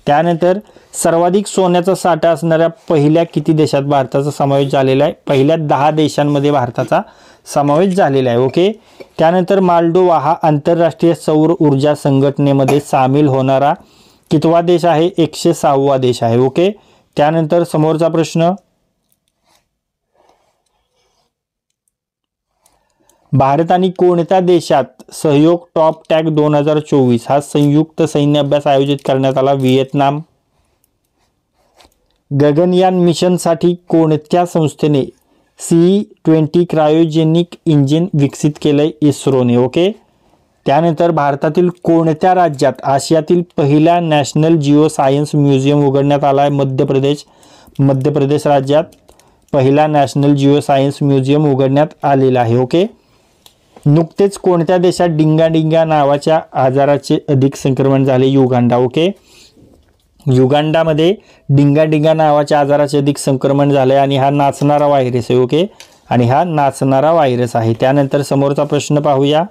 त्यानंतर सर्वाधिक सोन्याचा साठा असणाऱ्या पहिल्या किती देशात भारताचा समावेश झालेला आहे? पहिल्या 10 देशांमध्ये भारताचा समावेश झालेला आहे. ओके. त्यानंतर माल्डोवा हा आंतरराष्ट्रीय सौर ऊर्जा संघटनेमध्ये सामील होणारा कितवा देश आहे? 106वा देश आहे. ओके. त्यानंतर समोरचा प्रश्न. भारत आणि कोणत्या देशात सहयोग टॉप टॅग 2024 हा संयुक्त सैन्य अभ्यास आयोजित करण्यात आला? व्हिएतनाम. गगनयान मिशनसाठी कोणत्या संस्थेने C-20 क्रायोजेनिक इंजिन विकसित केलंय? इस्रोने. ओके. त्यानंतर भारतातील कोणत्या राज्यात आशियातील पहिला नॅशनल जिओ सायन्स म्युझियम उघडण्यात आला आहे? मध्य प्रदेश राज्यात पहिला नॅशनल जिओ सायन्स म्युझियम उघडण्यात आलेला आहे. ओके. नुकतेच कोणत्या देशात डिंगा नावाच्या आजाराचे अधिक संक्रमण झाले? युगांडा. ओके. युगांडामध्ये डिंगा नावाच्या आजाराचे अधिक संक्रमण झाले आणि हा नाचणारा व्हायरस आहे. ओके. आणि हा नाचणारा व्हायरस आहे. त्यानंतर समोरचा प्रश्न पाहूया.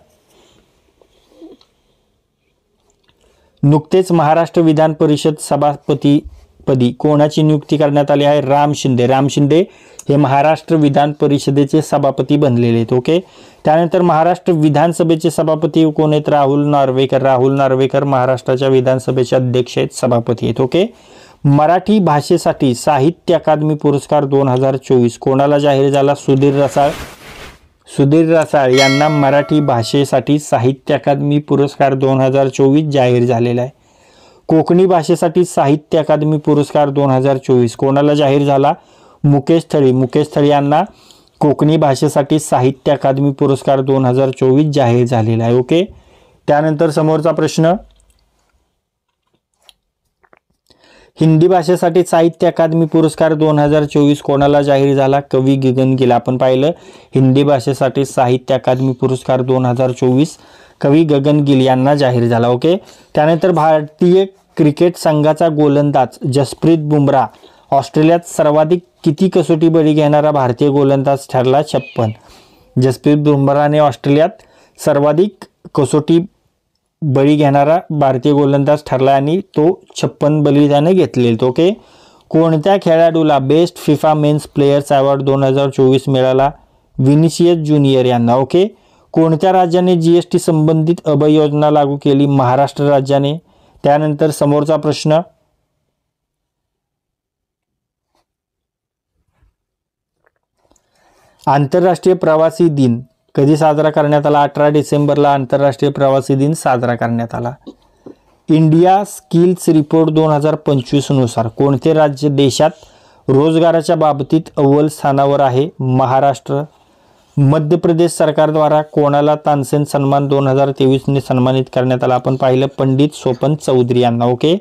नुकतेच महाराष्ट्र विधान परिषद सभापतीपदी कोणाची नियुक्ती करण्यात आली आहे? राम शिंदे हे महाराष्ट्र विधान परिषदेचे सभापती बनलेले आहेत. ओके. त्यानंतर महाराष्ट्र विधानसभेचे सभापती कोण आहेत? राहुल नार्वेकर महाराष्ट्राच्या विधानसभेचे अध्यक्ष आहेत, सभापती आहेत. ओके. मराठी भाषेसाठी साहित्य अकादमी पुरस्कार 2024 कोणाला जाहीर झाला? सुधीर रसाळ यांना मराठी भाषेसाठी साहित्य अकादमी पुरस्कार 2024 जाहीर झालेला आहे. कोकणी भाषेसाठी साहित्य अकादमी पुरस्कार 2024 कोणाला जाहीर झाला? मुकेश थळी. मुकेश थळी यांना कोकणी भाषेसाठी साहित्य अकादमी पुरस्कार 2024 जाहीर झालेला आहे. ओके. त्यानंतर समोरचा प्रश्न, हिंदी भाषेसाठी साहित्य अकादमी पुरस्कार 2024 कोणाला जाहीर झाला? कवी गगन गिल. आपण पाहिलं हिंदी भाषेसाठी साहित्य अकादमी पुरस्कार 2024 कवी गगन गिल यांना जाहीर झाला. ओके. त्यानंतर भारतीय क्रिकेट संघाचा गोलंदाज जसप्रीत बुमराह ऑस्ट्रेलियात सर्वाधिक किती कसोटी बळी घेणारा भारतीय गोलंदाज ठरला? 56. जसप्रीत बुमराहने ऑस्ट्रेलियात सर्वाधिक कसोटी बळी घेणारा भारतीय गोलंदाज ठरला आणि तो 56 बळी त्याने घेतलेत. ओके. कोणत्या खेळाडूला best FIFA men's players award 2024 मिळाला? विनिसियस ज्युनियर यांना. ओके. कोणत्या राज्याने जीएसटी संबंधित अभय योजना लागू केली? महाराष्ट्र राज्याने. त्यानंतर समोरचा प्रश्न, आंतरराष्ट्रीय प्रवासी दिन कधी साजरा करण्यात आला? 18 डिसेंबरला आंतरराष्ट्रीय प्रवासी दिन साजरा करण्यात आला. इंडिया स्किल्स रिपोर्ट 2025 नुसार कोणते राज्य देशात रोजगाराच्या बाबतीत अव्वल स्थानावर आहे? महाराष्ट्र. मध्य प्रदेश सरकारद्वारा कोणाला तानसेन सन्मान 2023 सन्मानित करण्यात आला? आपण पाहिलं पंडित स्वपन चौधरी यांना. ओके.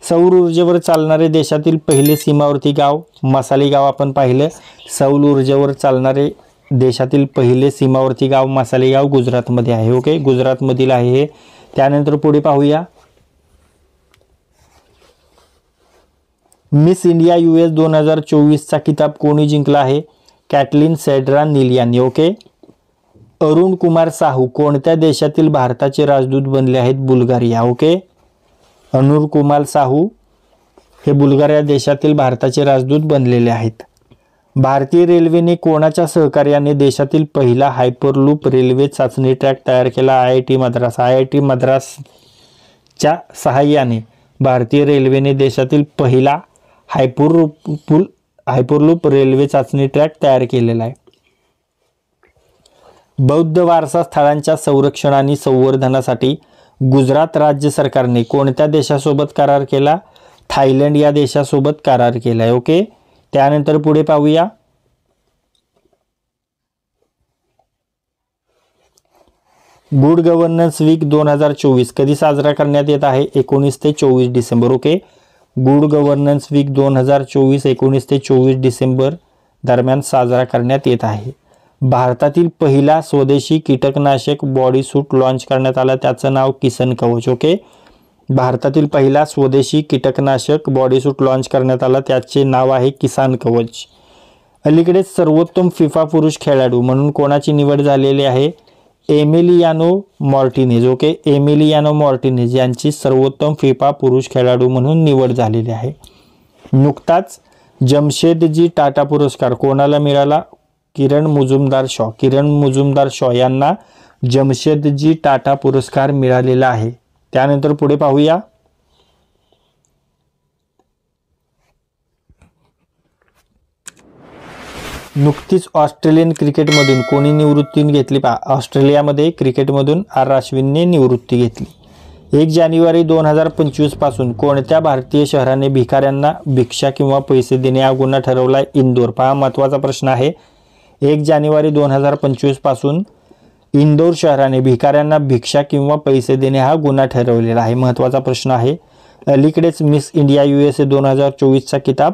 सौर ऊर्जेवर चालणारे देशातील पहिले सीमावर्ती गाव? मसाली गाव. आपण पाहिलं सौर ऊर्जेवर चालणारे देशातील पहिले सीमावर्ती गाव मसाली गाव गुजरातमध्ये आहे. ओके. गुजरातमधील आहे हे. त्यानंतर पुढे पाहूया, मिस इंडिया US 2024चा किताब कोणी जिंकला आहे? कॅटलीन सेड्रा नील यांनी. ओके. अरुण कुमार साहू कोणत्या देशातील भारताचे राजदूत बनले आहेत? बुल्गारिया. ओके. अरुण कुमार साहू हे बुल्गारिया देशातील भारताचे राजदूत बनलेले आहेत. भारतीय रेल्वेने कोणाच्या सहकार्याने देशातील पहिला हायपरलूप रेल्वे चाचणी ट्रॅक तयार केला? IIT मद्रास. IIT मद्रासच्या सहाय्याने भारतीय रेल्वेने देशातील पहिला हायपरलूप रेल्वे चाचणी ट्रॅक तयार केलेला आहे. बौद्ध वारसा स्थळांच्या संरक्षण आणि संवर्धनासाठी गुजरात राज्य सरकारने कोणत्या देशासोबत करार केला? थायलंड या देशासोबत करार केला आहे. ओके. त्यानंतर पुढे पाहूया, गुड गव्हर्नन्स वीक 2024 कधी साजरा करण्यात येत आहे? 19 ते 24 डिसेंबर. ओके. गुड गव्हर्नन्स वीक 2024 19 ते 24 डिसेंबर दरम्यान साजरा करण्यात येत आहे. भारतातील पहिला स्वदेशी कीटकनाशक बॉडी सूट लॉन्च करण्यात आला, त्याचं नाव किसन कवच. ओके. भारतातील पहिला स्वदेशी कीटकनाशक बॉडी सूट लॉन्च करण्यात आला, त्याचे नाव आहे किसान कवच. अलीकडेच सर्वोत्तम फिफा पुरुष खेळाडू म्हणून कोणाची निवड झालेली आहे? Emiliano Martinez. Okay. Emiliano Martinez यांची सर्वोत्तम फिफा पुरुष खेळाडू म्हणून निवड झालेली आहे. नुकताच जमशेदजी टाटा पुरस्कार कोणाला मिळाला? किरण मुजुमदार शॉ. किरण मुजुमदार शॉ यांना जमशेदजी टाटा पुरस्कार मिळालेला आहे. त्यानंतर पुढे पाहूया, नुकतीच ऑस्ट्रेलियन क्रिकेटमधून कोणी निवृत्ती घेतली? ऑस्ट्रेलियामध्ये क्रिकेटमधून R अश्विनने निवृत्ती घेतली. 1 जानेवारी 2025 पासून कोणत्या भारतीय शहराने भिकाऱ्यांना भिक्षा किंवा पैसे देणे हा गुन्हा ठरवलाय? इंदोर. पहा, महत्त्वाचा प्रश्न आहे. 1 जानेवारी 2025 पासून इंदोर शहराने भिकाऱ्यांना भिक्षा किंवा पैसे देणे हा गुन्हा ठरवलेला आहे. महत्त्वाचा प्रश्न आहे. अलीकडेच मिस इंडिया USA 2024चा किताब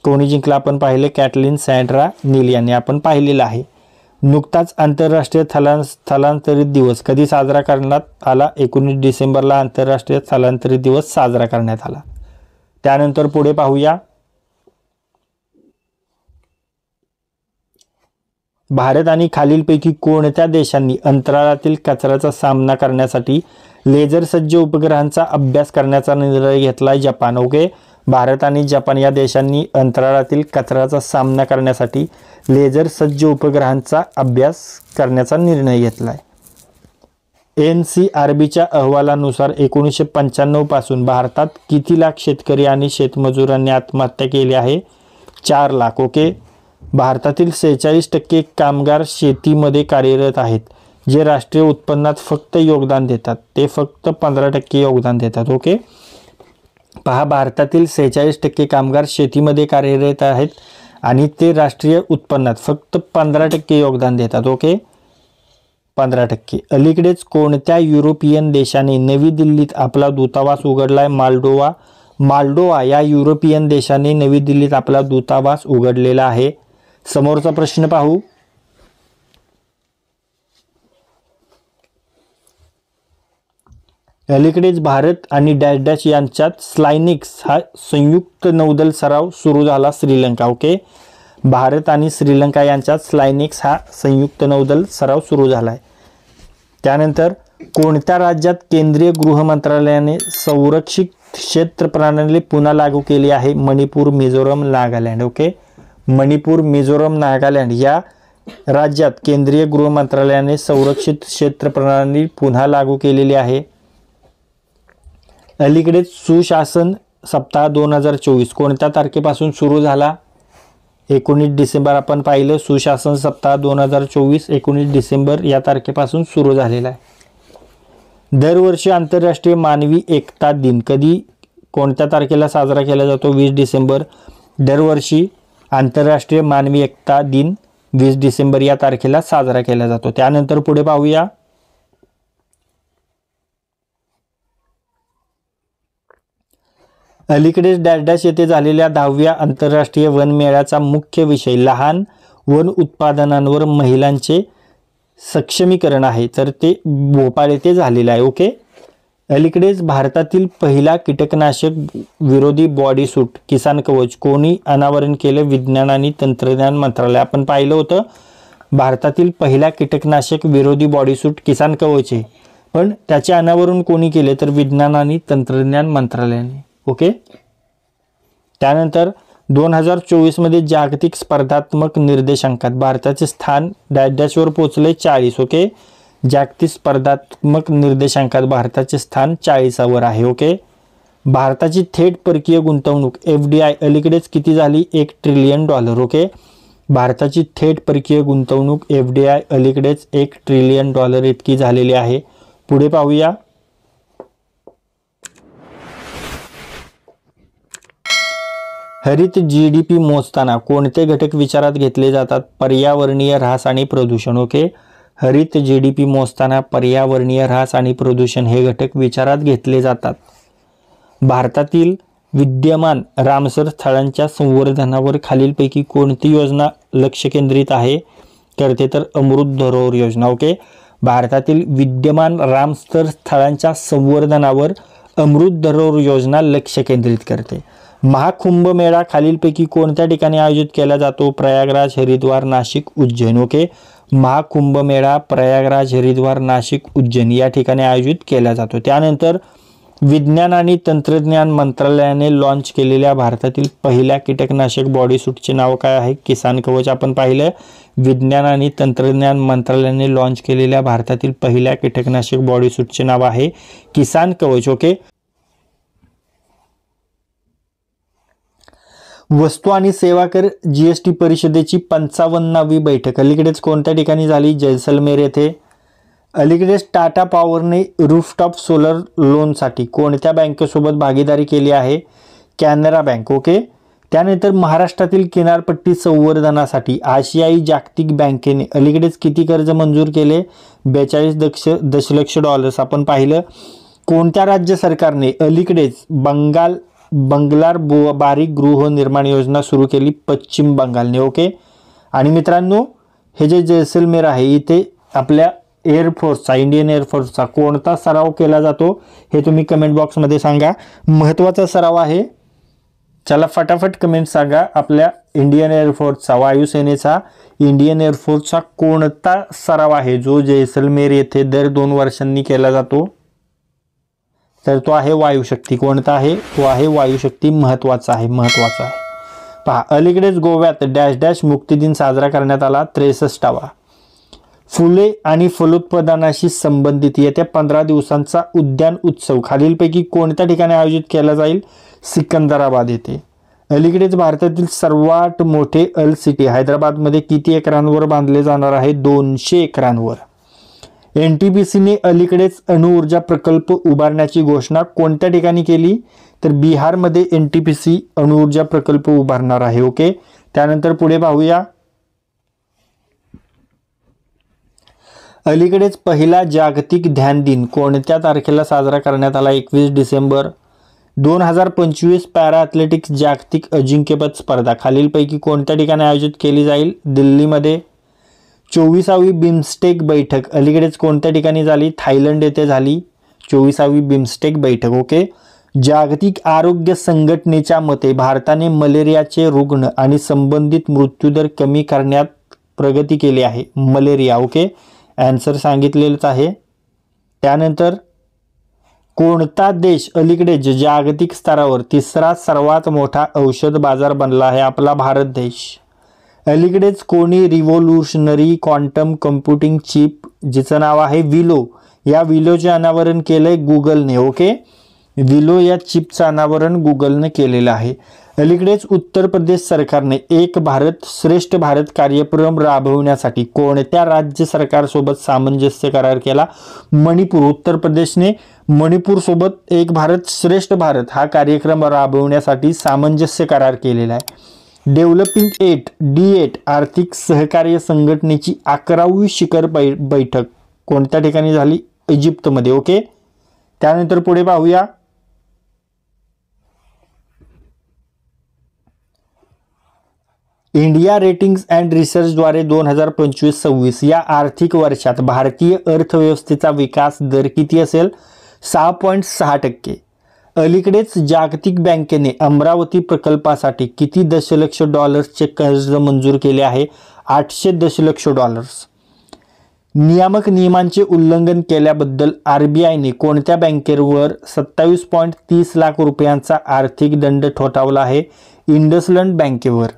कोणी जिंकला? आपण पाहिले कॅटलीन सँड्रा नील यांनी आपण पाहिलेला आहे. नुकताच आंतरराष्ट्रीय स्थलांतरित दिवस कधी साजरा करण्यात आला? 19 डिसेंबरला आंतरराष्ट्रीय स्थलांतरित दिवस साजरा करण्यात आला. त्यानंतर पुढे पाहूया, भारत आणि खालीलपैकी कोणत्या देशांनी अंतराळातील कचऱ्याचा सामना करण्यासाठी लेझर सज्ज उपग्रहांचा अभ्यास करण्याचा निर्णय घेतला? जपान. ओके. भारत आणि जपान या देशांनी अंतराळातील कचऱ्याचा सामना करण्यासाठी लेझर सज्ज उपग्रहांचा अभ्यास करण्याचा निर्णय घेतला आहे. NCRBच्या अहवालानुसार 1995 पासून भारतात किती लाख शेतकरी आणि शेतमजुरांनी आत्महत्या केली आहे? 4 लाख. ओके. भारतातील 46% कामगार शेतीमध्ये कार्यरत आहेत, जे राष्ट्रीय उत्पन्नात फक्त योगदान देतात, ते फक्त 15% योगदान देतात. ओके, पहा, भारतातील 46% कामगार शेतीमध्ये कार्यरत आहेत आणि ते राष्ट्रीय उत्पन्नात फक्त 15% योगदान देतात. ओके, 15%. अलीकडेच कोणत्या युरोपियन देशाने नवी दिल्लीत आपला दूतावास उघडलाय? माल्डोवा या युरोपियन देशाने नवी दिल्लीत आपला दूतावास उघडलेला आहे. समोरचा प्रश्न पाहू. अलीकडेच भारत आणि डॅश डॅश यांच्यात स्लायनिक्स हा संयुक्त नौदल सराव सुरू झाला, श्रीलंका. ओके, भारत आणि श्रीलंका यांच्यात स्लायनिक्स हा संयुक्त नौदल सराव सुरू झालाय. त्यानंतर कोणत्या राज्यात केंद्रीय गृह मंत्रालयाने संरक्षित क्षेत्र प्रणाली पुन्हा लागू केली आहे? मणिपूर, मिझोरम, नागालँड. ओके, मणिपूर, मिझोरम, नागालँड या राज्यात केंद्रीय गृह मंत्रालयाने संरक्षित क्षेत्र प्रणाली पुन्हा लागू केलेली आहे. अलीकडेच सुशासन सप्ताह 2024 कोणत्या तारखेपासून सुरू झाला? 19 डिसेंबर. आपण पाहिलं, सुशासन सप्ताह 2024 19 डिसेंबर या तारखेपासून सुरू झालेला आहे. दरवर्षी आंतरराष्ट्रीय मानवी एकता दिन कोणत्या तारखेला साजरा केला जातो? 20 डिसेंबर. दरवर्षी आंतरराष्ट्रीय मानवी एकता दिन 20 डिसेंबर या तारखेला साजरा केला जातो. त्यानंतर पुढे पाहूया. अलीकडेच डॅश डॅश येथे झालेल्या 10व्या आंतरराष्ट्रीय वन मेळ्याचा मुख्य विषय लहान वन उत्पादनांवर महिलांचे सक्षमीकरण आहे, तर ते भोपाळ येथे झालेलं आहे. ओके, अलीकडेच भारतातील पहिला कीटकनाशक विरोधी बॉडी सूट किसान कवच कोणी अनावरण केले? विज्ञान आणि तंत्रज्ञान मंत्रालय. आपण पाहिलं होतं, भारतातील पहिला कीटकनाशक विरोधी बॉडी सूट किसान कवच आहे, पण त्याचे अनावरण कोणी केले? तर विज्ञान आणि तंत्रज्ञान मंत्रालयाने. ओके, त्यानंतर 2024 मध्ये जागतिक स्पर्धात्मक निर्देशांकात भारताचे स्थान डॅश डॅशवर पोहोचले 40. ओके, जागतिक स्पर्धात्मक निर्देशांकात भारताचे स्थान 40वर आहे. ओके, भारताची थेट परकीय गुंतवणूक FDI अलीकडेच किती झाली? $1 ट्रिलियन. ओके, भारताची थेट परकीय गुंतवणूक FDI अलीकडेच $1 ट्रिलियन इतकी झालेली आहे. पुढे पाहूया. हरित GDP मोजताना कोणते घटक विचारात घेतले जातात? पर्यावरणीय ऱ्हास आणि प्रदूषण. ओके, हरित GDP मोजताना पर्यावरणीय ऱ्हास आणि प्रदूषण हे घटक विचारात घेतले जातात. भारतातील विद्यमान रामसर स्थळांच्या संवर्धनावर खालीलपैकी कोणती योजना लक्ष केंद्रित आहे? करते तर अमृत धरोहर योजना. ओके, भारतातील विद्यमान रामसर स्थळांच्या संवर्धनावर अमृत धरोहर योजना लक्ष केंद्रित करते. महाकुंभमेळा खालीलपैकी कोणत्या ठिकाणी आयोजित केला जातो? प्रयागराज, हरिद्वार, नाशिक, उज्जैन. ओके, महाकुंभमेळा प्रयागराज, हरिद्वार, नाशिक, उज्जैन या ठिकाणी आयोजित केला जातो. त्यानंतर विज्ञान आणि तंत्रज्ञान मंत्रालयाने लॉन्च केलेल्या भारतातील पहिल्या कीटकनाशक बॉडी सूटचे नाव काय आहे? किसान कवच. आपण पाहिलं, विज्ञान आणि तंत्रज्ञान मंत्रालयाने लॉन्च केलेल्या भारतातील पहिल्या कीटकनाशक बॉडी सूटचे नाव आहे किसान कवच. ओके, वस्तू आणि सेवा कर GST परिषदेची 55वी बैठक अलीकडेच कोणत्या ठिकाणी झाली? जैसलमेर येथे. अलीकडेच टाटा पॉवरने रूफटॉप सोलर लोनसाठी कोणत्या बँकेसोबत भागीदारी केली आहे? कॅनरा बँक. ओके, त्यानंतर महाराष्ट्रातील किनारपट्टी संवर्धनासाठी आशियाई जागतिक बँकेने अलीकडेच किती कर्ज मंजूर केले? $42 दशलक्ष. आपण पाहिलं, कोणत्या राज्य सरकारने अलीकडेच बंगलार बारीक गृहनिर्माण योजना सुरू केली? पश्चिम बंगालने. ओके, आणि मित्रांनो, हे जे जैसलमेर आहे इथे आपल्या एअरफोर्सचा, इंडियन एअरफोर्सचा कोणता सराव केला जातो हे तुम्ही कमेंट बॉक्समध्ये सांगा. महत्त्वाचा सराव आहे. चला फटाफट कमेंट सांगा. आपल्या इंडियन एअरफोर्सचा, वायुसेनेचा इंडियन एअरफोर्सचा कोणता सराव आहे जो जैसलमेर येथे दर 2 वर्षांनी केला जातो? तर तो आहे वायुशक्ती. कोणता आहे? तो आहे वायुशक्ती. महत्त्वाचा आहे. पहा, अलीकडेच गोव्यात डॅश डॅश मुक्ती दिन साजरा करण्यात आला, 63वा. फुले आणि फलोत्पादनाशी संबंधित येत्या 15 दिवसांचा उद्यान उत्सव खालीलपैकी कोणत्या ठिकाणी आयोजित केला जाईल? सिकंदराबाद येथे. अलीकडेच भारतातील सर्वात मोठे अल सिटी हैदराबादमध्ये किती एकरांवर बांधले जाणार आहे? 200 एकरांवर. NTPCने अलीकडेच अणुऊर्जा प्रकल्प उभारण्याची घोषणा कोणत्या ठिकाणी केली? तर बिहारमध्ये NTPC अणुऊर्जा प्रकल्प उभारणार आहे. ओके, त्यानंतर पुढे पाहूया. अलीकडेच पहिला जागतिक ध्यान दिन कोणत्या तारखेला साजरा करण्यात आला? 21 डिसेंबर. 2025 पॅरा ॲथलेटिक्स जागतिक अजिंक्यपद स्पर्धा खालीलपैकी कोणत्या ठिकाणी आयोजित केली जाईल? दिल्लीमध्ये. 24वी बिमस्टेक बैठक अलीकडेच कोणत्या ठिकाणी झाली? थायलंड येथे झाली 24वी बिमस्टेक बैठक. ओके, जागतिक आरोग्य संघटनेच्या मते भारताने मलेरियाचे रुग्ण आणि संबंधित मृत्यूदर कमी करण्यात प्रगती केली आहे. मलेरिया. ओके, आन्सर सांगितलेलंच आहे. त्यानंतर कोणता देश अलीकडेच जागतिक स्तरावर तिसरा सर्वात मोठा औषध बाजार बनला आहे? आपला भारत देश. अलीकडेच कोणी रिव्होल्युशनरी क्वांटम कम्प्युटिंग चिप जिचं नाव आहे विलो, या विलोचे अनावरण केलंय गुगलने. ओके, विलो या चिपचं अनावरण गुगलने केलेलं आहे. अलीकडेच उत्तर प्रदेश सरकारने एक भारत श्रेष्ठ भारत कार्यक्रम राबवण्यासाठी कोणत्या राज्य सरकारसोबत सामंजस्य करार केला? मणिपूर. उत्तर प्रदेशने मणिपूर सोबत एक भारत श्रेष्ठ भारत हा कार्यक्रम राबवण्यासाठी सामंजस्य करार केलेला आहे. डेव्हलपिंग 8 D8 आर्थिक सहकार्य संघटनेची 11वी शिखर बैठक कोणत्या ठिकाणी झाली? इजिप्तमध्ये. ओके, त्यानंतर पुढे पाहूया. इंडिया रेटिंग्स अँड रिसर्चद्वारे 2025-26 या आर्थिक वर्षात भारतीय अर्थव्यवस्थेचा विकास दर किती असेल? 6.6%. अलीकडेच जागतिक बँकेने अमरावती प्रकल्पासाठी किती दशलक्ष डॉलर्सचे कर्ज मंजूर केले आहे? 800 दशलक्ष डॉलर्स. नियामक नियमांचे उल्लंघन केल्याबद्दल RBIने कोणत्या बँकेवर 27.30 लाख रुपयांचा आर्थिक दंड ठोठावला आहे? इंडसलंड बँकेवर.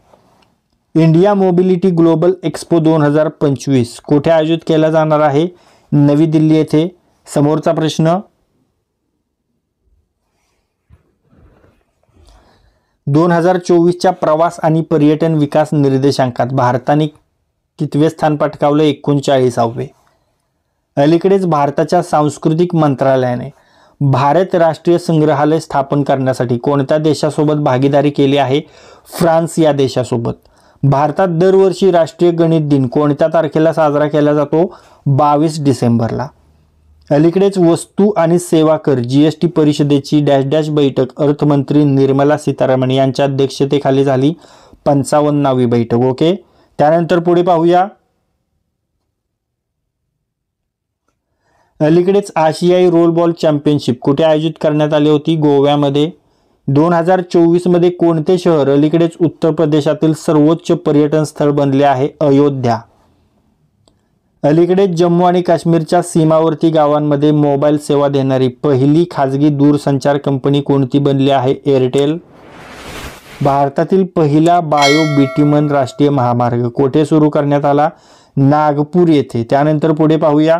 इंडिया मोबिलिटी ग्लोबल एक्स्पो 2025 कुठे आयोजित केला जाणार आहे? नवी दिल्ली येथे. समोरचा प्रश्न, 2024च्या प्रवास आणि पर्यटन विकास निर्देशांकात भारताने कितवे स्थान पटकावले? 39वे. अलीकडेच भारताच्या सांस्कृतिक मंत्रालयाने भारत राष्ट्रीय संग्रहालय स्थापन करण्यासाठी कोणत्या देशासोबत भागीदारी केली आहे? फ्रान्स या देशासोबत. भारतात दरवर्षी राष्ट्रीय गणित दिन कोणत्या तारखेला साजरा केला जातो? 22 डिसेंबरला. अलीकडेच वस्तू आणि सेवा कर GST परिषदेची डॅश बैठक अर्थमंत्री निर्मला सीतारामन यांच्या अध्यक्षतेखाली झाली 55वी बैठक. ओके, त्यानंतर पुढे पाहूया. अलीकडेच आशियाई रोलबॉल चॅम्पियनशिप कुठे आयोजित करण्यात आली होती? गोव्यामध्ये. 2024 मध्ये कोणते शहर अलीकडेच उत्तर प्रदेशातील सर्वोच्च पर्यटन स्थळ बनले आहे? अयोध्या. अलीकडेच जम्मू आणि काश्मीरच्या सीमावर्ती गावांमध्ये मोबाईल सेवा देणारी पहिली खाजगी दूरसंचार कंपनी कोणती बनली आहे? एअरटेल. भारतातील पहिला बायो बिट्युमन राष्ट्रीय महामार्ग कोठे सुरू करण्यात आला? नागपूर येथे. त्यानंतर पुढे पाहूया.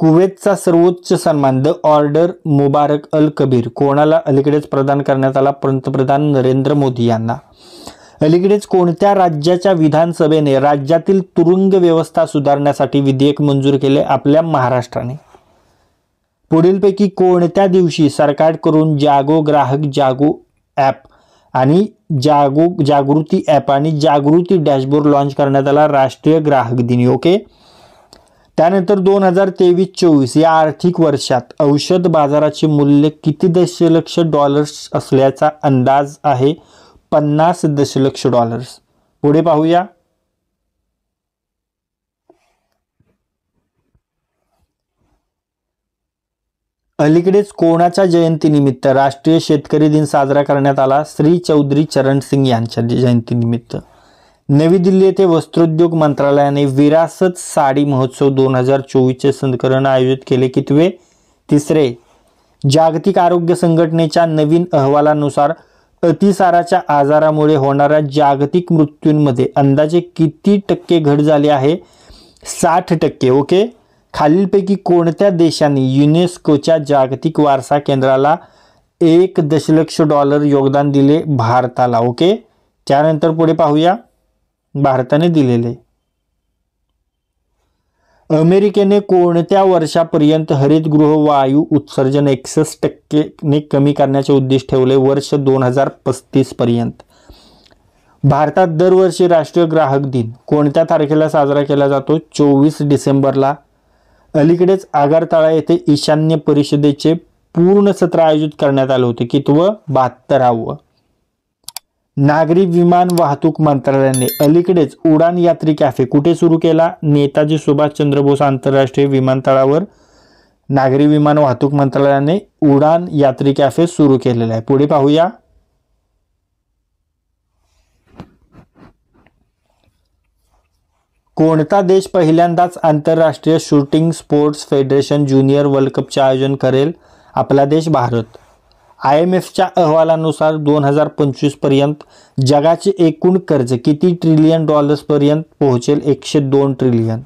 कुवेतचा सर्वोच्च सन्मान द ऑर्डर मुबारक अल कबीर कोणाला अलीकडेच प्रदान करण्यात आला? पंतप्रधान नरेंद्र मोदी यांना. अलीकडेच कोणत्या राज्याच्या विधानसभेने राज्यातील तुरुंग व्यवस्था सुधारण्यासाठी विधेयक मंजूर केले? आपल्या महाराष्ट्राने. पुढीलपैकी कोणत्या दिवशी सरकारकडून जागो ग्राहक जागो ॲप आणि जागृती ॲप आणि जागृती डॅशबोर्ड लॉन्च करण्यात आला? राष्ट्रीय ग्राहक दिन. ओके, त्यानंतर 2023-24 या आर्थिक वर्षात औषध बाजाराचे मूल्य किती दशलक्ष डॉलर्स असल्याचा अंदाज आहे? 50 दशलक्ष डॉलर्स. पुढे पाहूया. अलीकडेच कोणाच्या जयंतीनिमित्त राष्ट्रीय शेतकरी दिन साजरा करण्यात आला? श्री चौधरी चरण सिंग यांच्या जयंतीनिमित्त. नवी दिल्ली येथे वस्त्रोद्योग मंत्रालयाने विरासत साडी महोत्सव 2024चे संस्करण आयोजित केले. कितवे? 3रे. जागतिक आरोग्य संघटनेच्या नवीन अहवालानुसार अतिसाराच्या आजारामुळे होणाऱ्या जागतिक मृत्यूंमध्ये अंदाजे किती टक्के घट झाली आहे? 60%. ओके, खालीलपैकी कोणत्या देशाने युनेस्कोच्या जागतिक वारसा केंद्राला $1 दशलक्ष योगदान दिले? भारताला. ओके, त्यानंतर पुढे पाहूया भारताने दिलेले. अमेरिकेने कोणत्या वर्षापर्यंत हरितगृह वायू उत्सर्जन 61% कमी करण्याचे उद्दिष्ट ठेवले? वर्ष 2035 पर्यंत. भारतात दरवर्षी राष्ट्रीय ग्राहक दिन कोणत्या तारखेला साजरा केला जातो? 24 डिसेंबरला. अलीकडेच आगरताळा येथे ईशान्य परिषदेचे पूर्ण सत्र आयोजित करण्यात आले होते. कितवं? 72वे. नागरी विमान वाहतूक मंत्रालयाने अलीकडेच उडान यात्री कॅफे कुठे सुरू केला? नेताजी सुभाषचंद्र बोस आंतरराष्ट्रीय विमानतळावर नागरी विमान वाहतूक मंत्रालयाने उडान यात्री कॅफे सुरू केलेला आहे. पुढे पाहूया. कोणता देश पहिल्यांदाच आंतरराष्ट्रीय shooting sports federation junior world कपचे आयोजन करेल? आपला देश भारत. IMFच्या अहवालानुसार 2025 पर्यंत जगाचे एकूण कर्ज किती ट्रिलियन डॉलर्सपर्यंत पोहोचेल? 102 ट्रिलियन.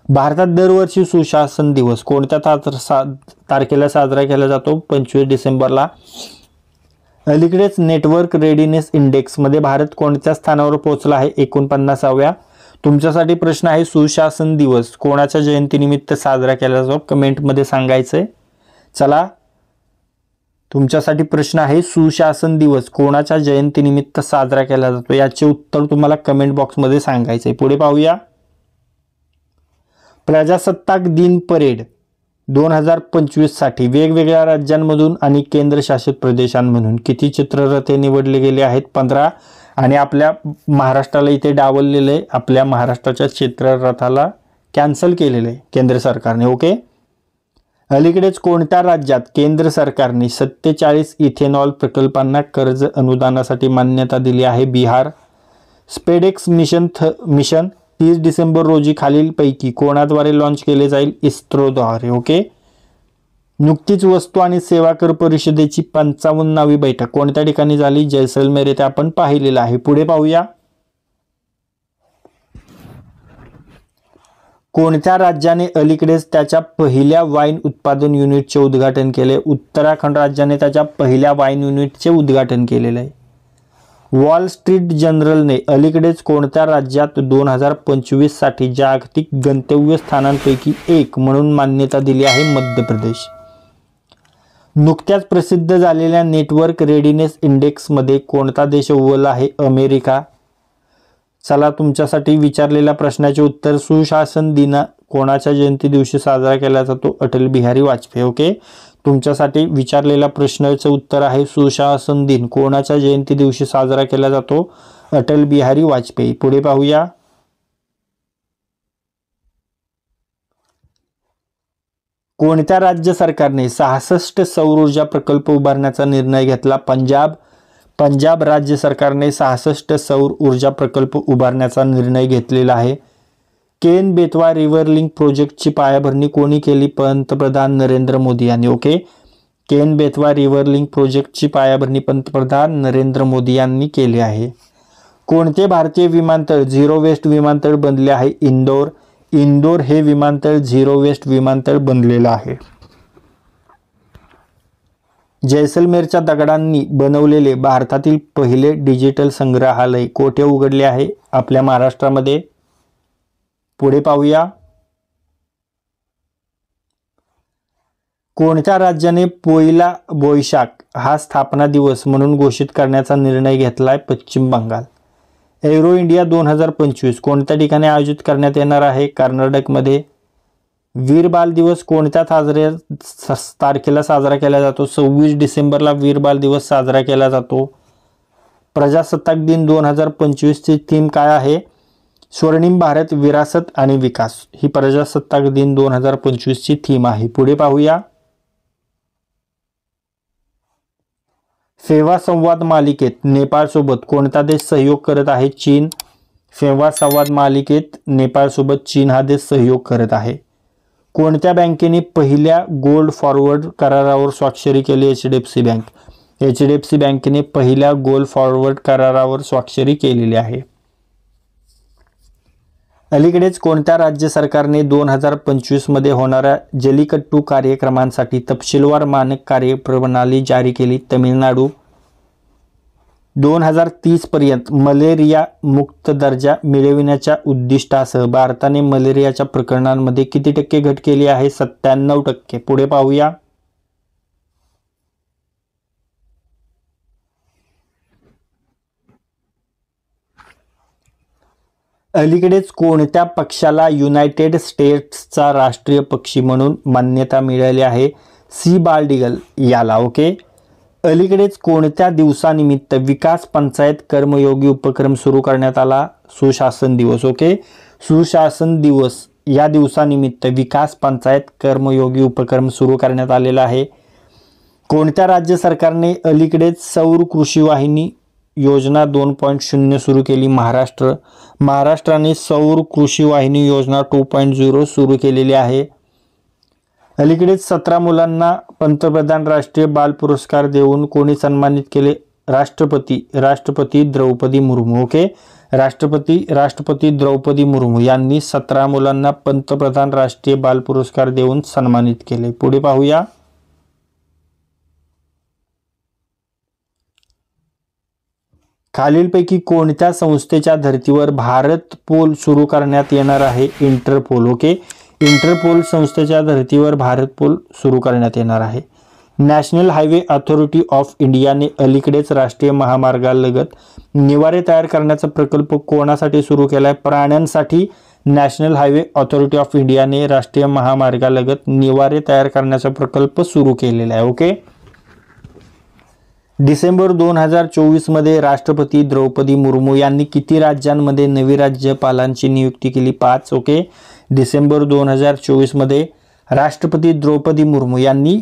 भारतात दरवर्षी सुशासन दिवस कोणत्या तारखेला साजरा केला जातो? 25 डिसेंबरला. अलीकडेच नेटवर्क रेडीनेस इंडेक्समध्ये भारत कोणत्या स्थानावर पोहोचला आहे? 49व्या. तुमच्यासाठी प्रश्न आहे, सुशासन दिवस कोणाच्या जयंतीनिमित्त साजरा केला जातो? कमेंटमध्ये सांगायचंय. चला, तुमच्यासाठी प्रश्न आहे, सुशासन दिवस कोणाच्या जयंतीनिमित्त साजरा केला जातो? याचे उत्तर तुम्हाला कमेंट बॉक्समध्ये सांगायचंय. पुढे पाहूया. प्रजासत्ताक दिन परेड 2025 साठी वेगवेगळ्या राज्यांमधून आणि केंद्रशासित प्रदेशांमधून किती चित्ररथे निवडले गेले आहेत? 15. आणि आपल्या महाराष्ट्राला इथे डावललेलं आहे. आपल्या महाराष्ट्राच्या चित्ररथाला कॅन्सल केलेलं आहे केंद्र सरकारने. ओके. अलीकडेच कोणत्या राज्यात केंद्र सरकारने 47 इथेनॉल प्रकल्पांना कर्ज अनुदानासाठी मान्यता दिली आहे? बिहार. स्पेडेक्स मिशन 30 डिसेंबर रोजी खालीलपैकी कोणाद्वारे लॉन्च केले जाईल? इस्रोद्वारे. ओके. नुकतीच वस्तू आणि सेवा कर परिषदेची 55वी बैठक कोणत्या ठिकाणी झाली? जैसलमेर येथे आपण पाहिलेलं आहे. पुढे पाहूया. कोणत्या राज्याने अलीकडेच त्याच्या पहिल्या वाईन उत्पादन युनिटचे उद्घाटन केले? उत्तराखंड राज्याने त्याच्या पहिल्या वाईन युनिटचे उद्घाटन केलेले आहे. वॉल स्ट्रीट जर्नलने अलीकडेच कोणत्या राज्यात 2025 साठी जागतिक गंतव्य स्थानांपैकी एक म्हणून मान्यता दिली आहे? मध्य प्रदेश. नुकत्याच प्रसिद्ध झालेल्या नेटवर्क रेडीनेस इंडेक्समध्ये कोणता देश अव्वल आहे? अमेरिका. चला, तुमच्यासाठी विचारलेल्या प्रश्नाचे उत्तर. सुशासन दिन कोणाच्या जयंती दिवशी साजरा केला जातो? अटल बिहारी वाजपेयी. ओके. तुमच्यासाठी विचारलेल्या प्रश्नाचे उत्तर आहे, सुशासन दिन कोणाच्या जयंती दिवशी साजरा केला जातो? अटल बिहारी वाजपेयी. पुढे पाहूया. कोणत्या राज्य सरकारने 66 सौर ऊर्जा प्रकल्प उभारण्याचा निर्णय घेतला? पंजाब राज्य सरकारने 66 सौर ऊर्जा प्रकल्प उभारण्याचा निर्णय घेतलेला आहे. केन बेतवा रिव्हर लिंक प्रोजेक्टची पायाभरणी कोणी केली? पंतप्रधान नरेंद्र मोदी यांनी. Okay. Ken Betwa river link प्रोजेक्टची पायाभरणी पंतप्रधान नरेंद्र मोदी यांनी केली आहे. कोणते भारतीय विमानतळ झिरो वेस्ट विमानतळ बनले आहे? इंदोर हे विमानतळ झिरो वेस्ट विमानतळ बनलेलं आहे. जैसलमेरच्या दगडांनी बनवलेले भारतातील पहिले डिजिटल संग्रहालय कोठे उघडले आहे? आपल्या महाराष्ट्रामध्ये. पुढे पाहूया. कोणत्या राज्याने पोयला बोईशाख हा स्थापना दिवस म्हणून घोषित करण्याचा निर्णय घेतलाय? पश्चिम बंगाल. एरो इंडिया 2025 कोणत्या ठिकाणी आयोजित करण्यात येणार आहे? कर्नाटकमध्ये. वीर बाल दिवस कोणत्या तारखेला साजरा केला जातो? 26 डिसेंबरला वीर बाल दिवस साजरा केला जातो. प्रजासत्ताक दिन 2025 ची थीम काय आहे? स्वर्णिम भारत, विरासत आणि विकास ही प्रजासत्ताक दिन 2025 ची थीम आहे. पुढे पाहूया. फेवा संवाद मालिकेत नेपाळसोबत कोणता देश सहयोग करत आहे? चीन. फेवा संवाद मालिकेत नेपाळसोबत चीन हा देश सहयोग करत आहे. कोणत्या बँकेने पहिल्या गोल्ड फॉरवर्ड करारावर स्वाक्षरी केली? HDFC bank. HDFC बँकेने पहिल्या गोल्ड फॉरवर्ड करारावर स्वाक्षरी केलेली आहे. अलीकडेच कोणत्या राज्य सरकारने 2025 मध्ये होणाऱ्या जल्लीकट्टू कार्यक्रमांसाठी तपशीलवार मानक कार्यप्रणाली जारी केली? तामिळनाडू. 2030 पर्यंत मलेरिया मुक्त दर्जा मिळविण्याच्या उद्दिष्टासह भारताने मलेरियाच्या प्रकरणांमध्ये किती टक्के घट केली आहे? 97%. पुढे पाहूया. अलीकडेच कोणत्या पक्षाला युनायटेड स्टेट्सचा राष्ट्रीय पक्षी म्हणून मान्यता मिळाली आहे? सी बाल्डिगल याला. ओके. अलीकडेच कोणत्या दिवसानिमित्त विकास पंचायत कर्मयोगी उपक्रम सुरू करण्यात आला? सुशासन दिवस. ओके. सुशासन दिवस या दिवसानिमित्त विकास पंचायत कर्मयोगी उपक्रम सुरू करण्यात आलेला आहे. कोणत्या राज्य सरकारने अलीकडेच सौर कृषी वाहिनी योजना 2.0 सुरू केली? महाराष्ट्र. महाराष्ट्राने सौर कृषी वाहिनी योजना 2.0 सुरू केलेली आहे. अलीकडेच 17 मुलांना पंतप्रधान राष्ट्रीय बाल पुरस्कार देऊन कोणी सन्मानित केले? राष्ट्रपती द्रौपदी मुर्मू. ओके. राष्ट्रपती द्रौपदी मुर्मू यांनी 17 मुलांना पंतप्रधान राष्ट्रीय बाल पुरस्कार देऊन सन्मानित केले. पुढे पाहूया. खालीलपैकी कोणत्या संस्थेच्या धर्तीवर भारत पोल सुरू करण्यात येणार आहे? इंटरपोल. ओके. इंटरपोल संस्थेच्या धर्तीवर भारत पोल सुरू करण्यात येणार आहे. नॅशनल हायवे अथॉरिटी ऑफ इंडियाने अलीकडेच राष्ट्रीय महामार्गालगत निवारे तयार करण्याचा प्रकल्प कोणासाठी सुरू केला आहे? प्राण्यांसाठी नॅशनल हायवे अथॉरिटी ऑफ इंडियाने राष्ट्रीय महामार्गालगत निवारे तयार करण्याचा प्रकल्प सुरू केलेला आहे. ओके. डिसेंबर 2024 मध्ये राष्ट्रपती द्रौपदी मुर्मू यांनी किती राज्यांमध्ये नवी राज्यपालांची नियुक्ती केली? 5. ओके. डिसेंबर 2024 मध्ये राष्ट्रपती द्रौपदी मुर्मू यांनी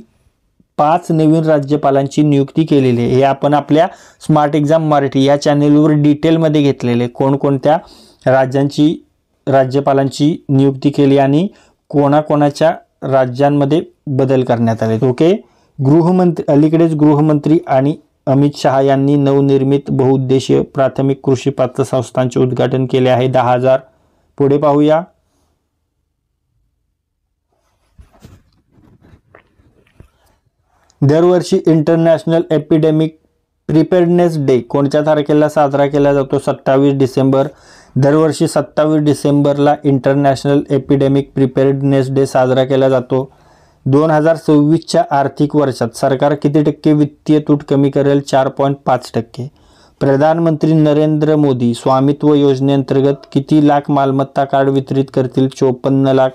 5 नवीन राज्यपालांची नियुक्ती केलेली आहे. हे आपण आपल्या स्मार्ट एक्झाम मराठी या चॅनेलवर डिटेलमध्ये घेतलेले कोणकोणत्या राज्यपालांची नियुक्ती केली आणि कोणाकोणाच्या राज्यांमध्ये बदल करण्यात आले. ओके. अलीकडेच गृहमंत्री आणि अमित शहा यांनी नवनिर्मित बहुउद्देशीय प्राथमिक कृषी पतसंस्थांचे उद्घाटन केले आहे. 10,000. पुढे पाहूया. दरवर्षी इंटरनॅशनल एपिडेमिक प्रिपेअर्डनेस डे कोणत्या तारखेला साजरा केला जातो? 27 डिसेंबर. दरवर्षी 27 डिसेंबरला इंटरनॅशनल एपिडेमिक प्रिपेअर्डनेस डे साजरा केला जातो. 2026च्या आर्थिक वर्षात सरकार किती टक्के वित्तीय तूट कमी करेल? 4.5%. प्रधानमंत्री नरेंद्र मोदी स्वामित्व योजनेअंतर्गत किती लाख मालमत्ता कार्ड वितरित करतील? 54 लाख.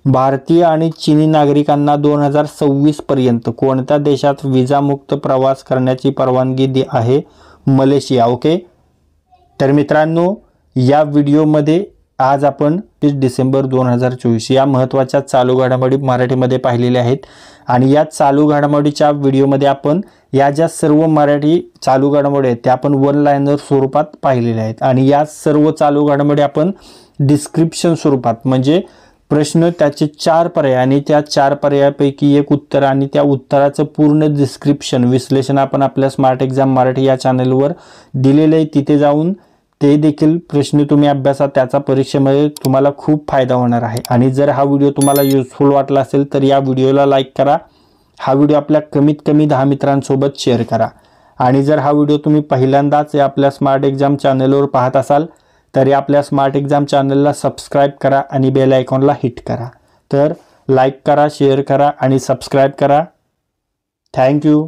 भारतीय आणि चीनी नागरिकांना 2026 पर्यंत कोणत्या देशात विजामुक्त प्रवास करण्याची परवानगी आहे? मलेशिया. ओके. तर मित्रांनो, या व्हिडिओमध्ये आज आपण 30 डिसेंबर 2024 या महत्त्वाच्या चालू घडामोडी मराठीमध्ये पाहिलेल्या आहेत आणि या चालू घडामोडीच्या व्हिडिओमध्ये आपण या ज्या सर्व मराठी चालू घडामोडी आहेत त्या आपण वन लाइनर स्वरूपात पाहिलेल्या आहेत आणि या सर्व चालू घडामोडी आपण डिस्क्रिप्शन स्वरूपात म्हणजे प्रश्न त्याचे 4 पर्याय आणि त्या 4 पर्यायापैकी एक उत्तर आणि त्या उत्तराचं पूर्ण डिस्क्रिप्शन विश्लेषण आपण आपल्या स्मार्ट एक्झाम मराठी या चॅनलवर दिलेलं आहे. तिथे जाऊन ते देखील प्रश्न तुम्ही अभ्यासा, त्याचा परीक्षेमध्ये तुम्हाला खूप फायदा होणार आहे. आणि जर हा व्हिडिओ तुम्हाला युजफुल वाटला असेल तर या व्हिडिओला लाईक करा. हा व्हिडिओ आपल्या कमीत कमी 10 मित्रांसोबत शेअर करा. आणि जर हा व्हिडिओ तुम्ही पहिल्यांदाच आपल्या स्मार्ट एक्झाम चॅनलवर पाहत असाल तर आपल्या स्मार्ट एक्झाम चॅनलला सबस्क्राईब करा आणि बेल आयकॉनला हिट करा. तर लाईक करा, शेअर करा आणि सबस्क्राईब करा. थँक्यू.